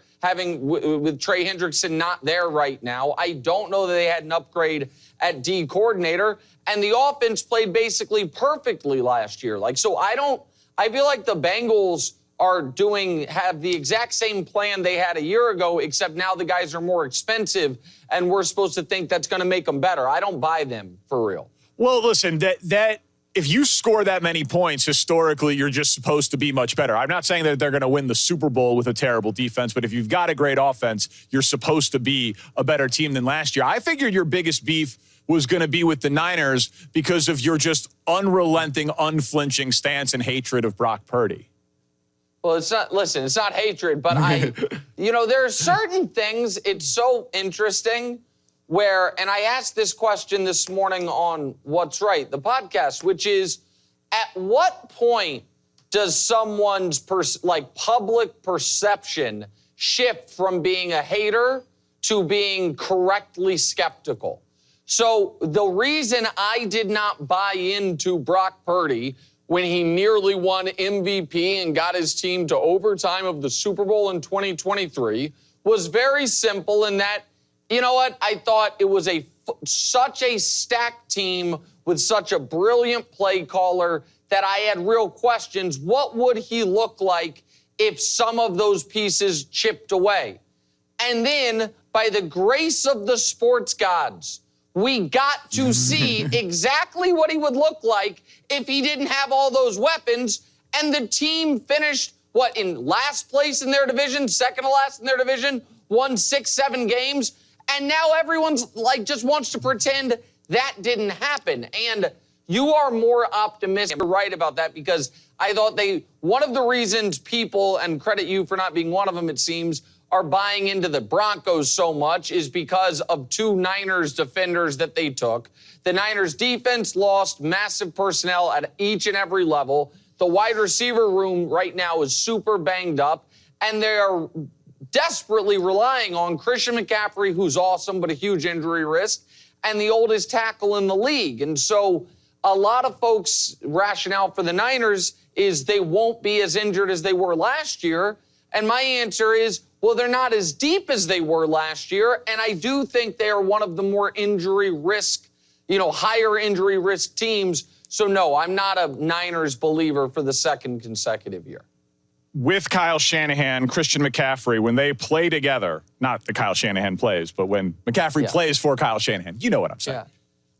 with Trey Hendrickson not there right now. I don't know that they had an upgrade at D coordinator. And the offense played basically perfectly last year. I feel like the Bengals have the exact same plan they had a year ago, except now the guys are more expensive, and we're supposed to think that's going to make them better. I don't buy them for real. Well, listen, that if you score that many points, historically, you're just supposed to be much better. I'm not saying that they're going to win the Super Bowl with a terrible defense, but if you've got a great offense, you're supposed to be a better team than last year. I figured your biggest beef was going to be with the Niners because of your just unrelenting, unflinching stance and hatred of Brock Purdy. Well, it's not hatred, but there are certain things, it's so interesting and I asked this question this morning on What's Right, the podcast, which is, at what point does someone's public perception shift from being a hater to being correctly skeptical? So the reason I did not buy into Brock Purdy when he nearly won MVP and got his team to overtime of the Super Bowl in 2023 was very simple in that, you know what? I thought it was such a stacked team with such a brilliant play caller that I had real questions. What would he look like if some of those pieces chipped away? And then, by the grace of the sports gods, we got to see exactly what he would look like if he didn't have all those weapons. And the team finished, in last place in their division, second to last in their division, won 6-7 games. And now everyone's just wants to pretend that didn't happen. And you are more optimistic. You're right about that, because I thought one of the reasons people, and credit you for not being one of them, it seems, are buying into the Broncos so much is because of two Niners defenders that they took. The Niners defense lost massive personnel at each and every level. The wide receiver room right now is super banged up, and they are desperately relying on Christian McCaffrey, who's awesome, but a huge injury risk, and the oldest tackle in the league. And so a lot of folks' rationale for the Niners is they won't be as injured as they were last year. And my answer is, well, they're not as deep as they were last year. And I do think they are one of the more injury risk, higher injury risk teams. So no, I'm not a Niners believer for the second consecutive year. With Kyle Shanahan, Christian McCaffrey, when they play together, not that Kyle Shanahan plays, but when McCaffrey plays for Kyle Shanahan, you know what I'm saying. Yeah.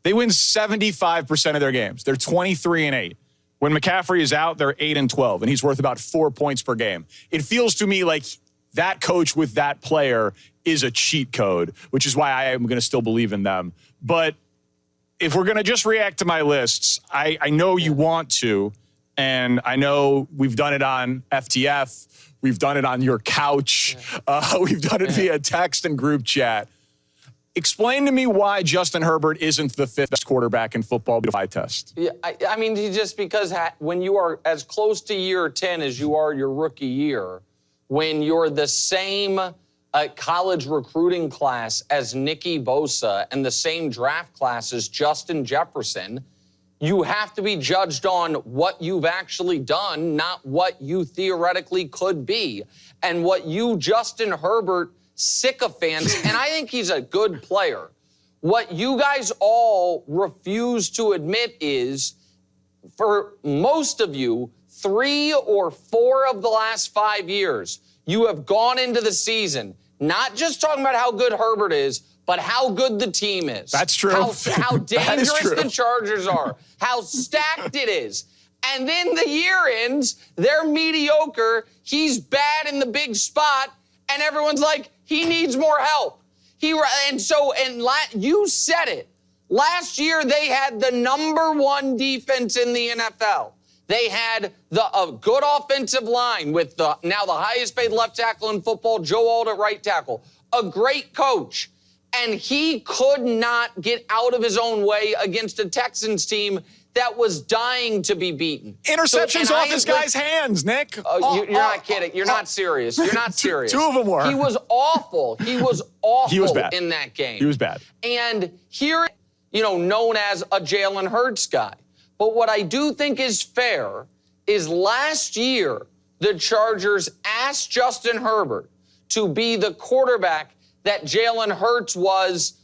They win 75% of their games. They're 23-8. When McCaffrey is out, they're 8-12, and he's worth about 4 points per game. It feels to me like that coach with that player is a cheat code, which is why I am going to still believe in them. But if we're going to just react to my lists, I know you want to, and I know we've done it on FTF. We've done it on your couch. We've done it via text and group chat. Explain to me why Justin Herbert isn't the fifth best quarterback in football by test. Yeah, I mean, just because when you are as close to year 10 as you are your rookie year, when you're the same college recruiting class as Nicky Bosa and the same draft class as Justin Jefferson, you have to be judged on what you've actually done, not what you theoretically could be. And what you, Justin Herbert, sycophants, and I think he's a good player. What you guys all refuse to admit is, for most of you, 3 or 4 of the last 5 years, you have gone into the season not just talking about how good Herbert is, but how good the team is. That's true. How dangerous the Chargers are, how stacked it is. And then the year ends, they're mediocre, he's bad in the big spot, and everyone's like, he needs more help. You said it. Last year, they had the #1 defense in the NFL. They had a good offensive line with now the highest paid left tackle in football, Joe Alt at right tackle. A great coach. And he could not get out of his own way against a Texans team that was dying to be beaten. Interceptions off this guy's hands, Nick. You're not kidding. You're not serious. You're not serious. 2 of them were. He was awful. He was awful he was bad. In that game. He was bad. And here, known as a Jalen Hurts guy. But what I do think is fair is last year, the Chargers asked Justin Herbert to be the quarterback that Jalen Hurts was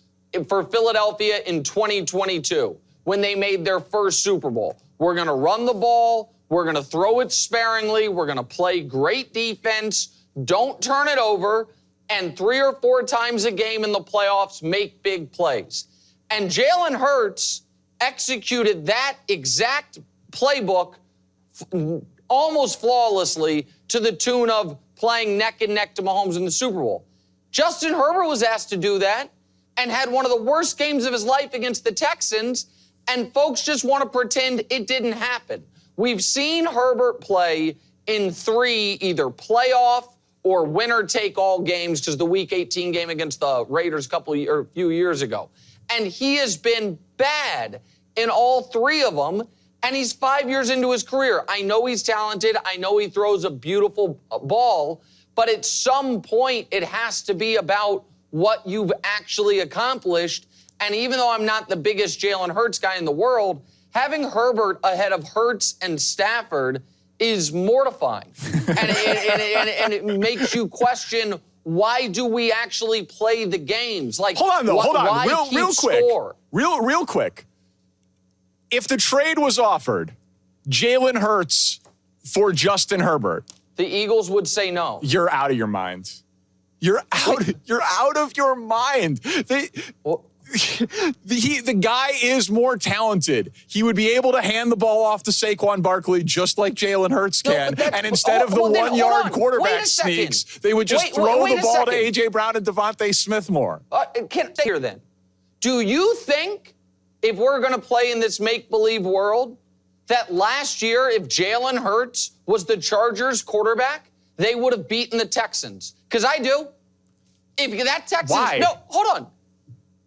for Philadelphia in 2022 when they made their first Super Bowl. We're going to run the ball. We're going to throw it sparingly. We're going to play great defense. Don't turn it over. And 3 or 4 times a game in the playoffs, make big plays. And Jalen Hurts executed that exact playbook almost flawlessly to the tune of playing neck and neck to Mahomes in the Super Bowl. Justin Herbert was asked to do that and had one of the worst games of his life against the Texans, and folks just want to pretend it didn't happen. We've seen Herbert play in 3 either playoff or winner-take-all games, because the Week 18 game against the Raiders a few years ago. And he has been bad in all 3 of them, and he's 5 years into his career. I know he's talented. I know he throws a beautiful ball, but at some point, it has to be about what you've actually accomplished. And even though I'm not the biggest Jalen Hurts guy in the world, having Herbert ahead of Hurts and Stafford is mortifying. and it makes you question, why do we actually play the games? Like, hold on, though. Hold on. Why Real quick. Score? Real quick. If the trade was offered, Jalen Hurts for Justin Herbert, the Eagles would say no. You're out of your mind. You're out of your mind. The guy is more talented. He would be able to hand the ball off to Saquon Barkley just like Jalen Hurts can. And instead of the 1-yard quarterback sneaks, they would just throw the ball to A.J. Brown and Devontae Smith more. Can I stay here then? Do you think if we're going to play in this make-believe world that last year, if Jalen Hurts was the Chargers quarterback, they would have beaten the Texans? Because I do. If that Texans... Why? No, hold on.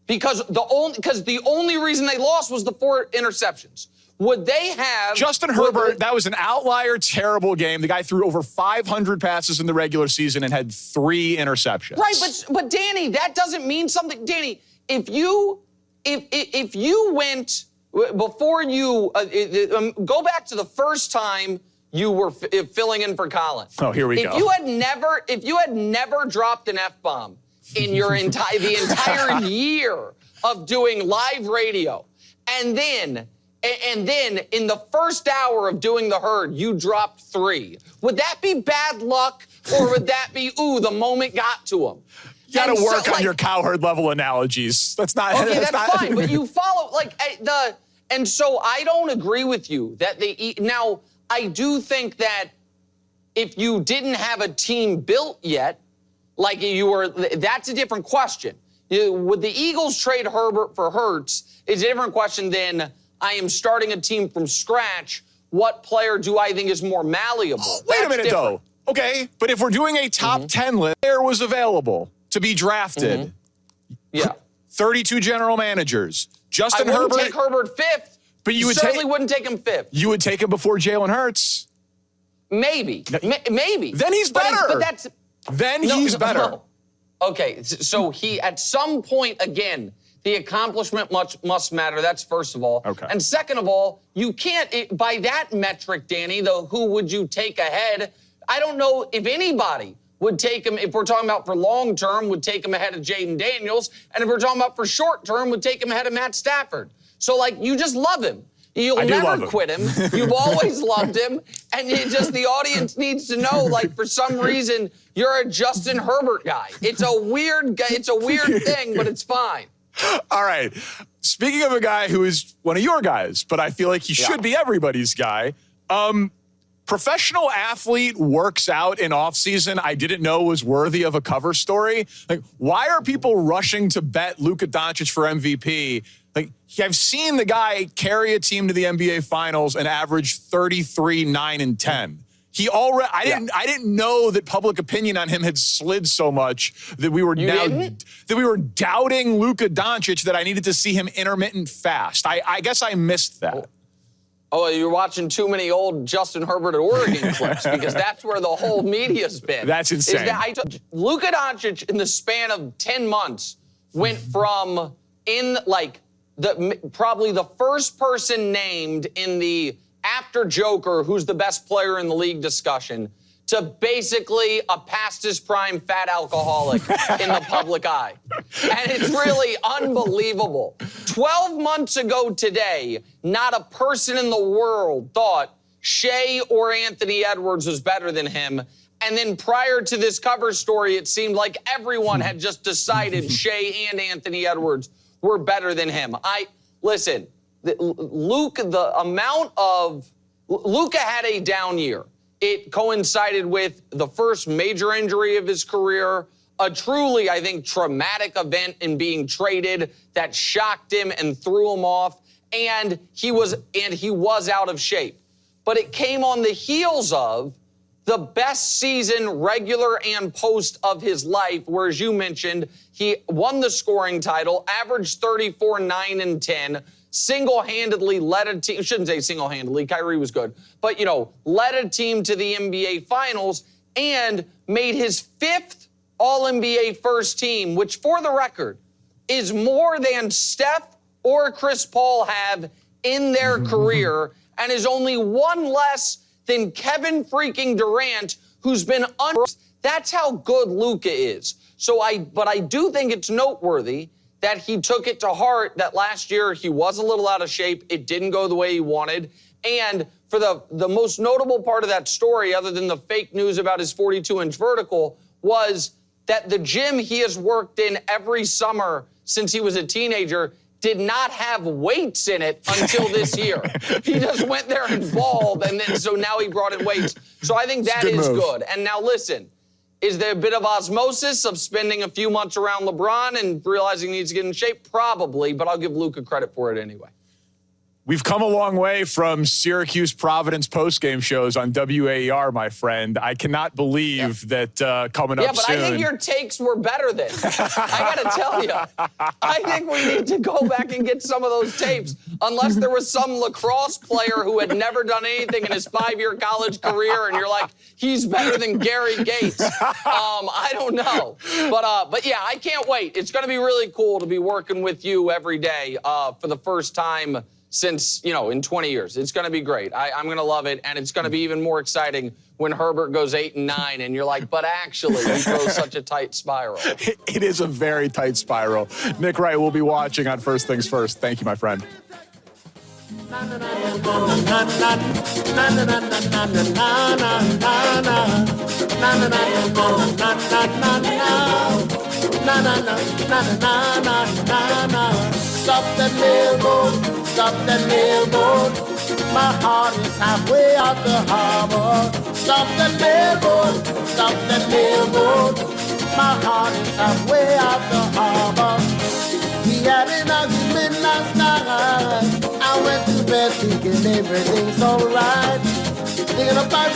Because the only reason they lost was the 4 interceptions. Would they have... Justin Herbert, that was an outlier, terrible game. The guy threw over 500 passes in the regular season and had 3 interceptions. Right, but Danny, that doesn't mean something. Danny, if you went before you go back to the first time you were filling in for Colin. Oh, here we go. If you had never dropped an F-bomb in the entire year of doing live radio, and then in the first hour of doing the herd, you dropped 3. Would that be bad luck, or would that be, the moment got to him? You got to work on your cowherd level analogies. That's not... Okay, that's fine, but you follow, and so I don't agree with you that now, I do think that if you didn't have a team built yet, that's a different question. Would the Eagles trade Herbert for Hurts is a different question than I am starting a team from scratch. What player do I think is more malleable? Wait a minute, though. Okay, but if we're doing a top 10 list, there was available to be drafted. Yeah. 32 general managers. Justin Herbert. I wouldn't Herbert. take Herbert 5th. But you would certainly wouldn't take him 5th. You would take him before Jalen Hurts. Maybe. Maybe. Then he's better. He's better. No. Okay, so he, at some point, again, the accomplishment must matter. That's first of all. Okay. And second of all, you can't, by that metric, Danny, who would you take ahead? I don't know if anybody would take him, if we're talking about for long term, would take him ahead of Jaden Daniels. And if we're talking about for short term, would take him ahead of Matt Stafford. So, you just love him. You'll never quit him. You've always loved him. And the audience needs to know, for some reason, you're a Justin Herbert guy. It's a weird thing, but it's fine. All right. Speaking of a guy who is one of your guys, but I feel like he should be everybody's guy. Professional athlete works out in offseason I didn't know was worthy of a cover story. Why are people rushing to bet Luka Doncic for MVP? I've seen the guy carry a team to the NBA Finals and average 33, 9, and 10. I didn't know that public opinion on him had slid so much that we were doubting Luka Doncic, that I needed to see him intermittent fast. I guess I missed that. Oh, you're watching too many old Justin Herbert at Oregon clips, because that's where the whole media's been. That's insane. Luka Doncic, in the span of 10 months, went from probably the first person named in the after Joker, who's the best player in the league discussion, to basically a past his prime fat alcoholic in the public eye. And it's really unbelievable. 12 months ago today, not a person in the world thought Shea or Anthony Edwards was better than him. And then prior to this cover story, it seemed like everyone had just decided Shea and Anthony Edwards were better than him. Listen, Luka had a down year. It coincided with the first major injury of his career, a truly, I think, traumatic event in being traded that shocked him and threw him off, and he was out of shape. But it came on the heels of the best season, regular and post, of his life, where, as you mentioned, he won the scoring title, averaged 34, 9, and 10, single-handedly led a team, shouldn't say single-handedly, Kyrie was good, but, led a team to the NBA Finals and made his 5th All-NBA first team, which, for the record, is more than Steph or Chris Paul have in their career, and is only one less than Kevin freaking Durant, who's been That's how good Luka is. But I do think it's noteworthy that he took it to heart that last year he was a little out of shape. It didn't go the way he wanted. And for the most notable part of that story, other than the fake news about his 42-inch vertical, was that the gym he has worked in every summer since he was a teenager did not have weights in it until this year. He just went there and balled, and then so now he brought in weights. So I think that is good. And now listen, is there a bit of osmosis of spending a few months around LeBron and realizing he needs to get in shape? Probably, but I'll give Luka credit for it anyway. We've come a long way from Syracuse Providence postgame shows on WAER, my friend. I cannot believe that coming up soon. Yeah, but I think your takes were better then. I got to tell you. I think we need to go back and get some of those tapes, unless there was some lacrosse player who had never done anything in his 5-year college career, and you're like, he's better than Gary Gates. I don't know. But yeah, I can't wait. It's going to be really cool to be working with you every day for the first time since, in 20 years. It's going to be great. I'm going to love it, and it's going to be even more exciting when Herbert goes 8 and 9, and you're like, but actually, he throws such a tight spiral. It is a very tight spiral. Nick Wright will be watching on First Things First. Thank you, my friend. Stop that mailboat, stop that mailboat. My heart is halfway out the harbor. Stop that mailboat, stop that mailboat. My heart is halfway out the harbor. We had an argument last night. I went to bed thinking everything's alright. Thinking about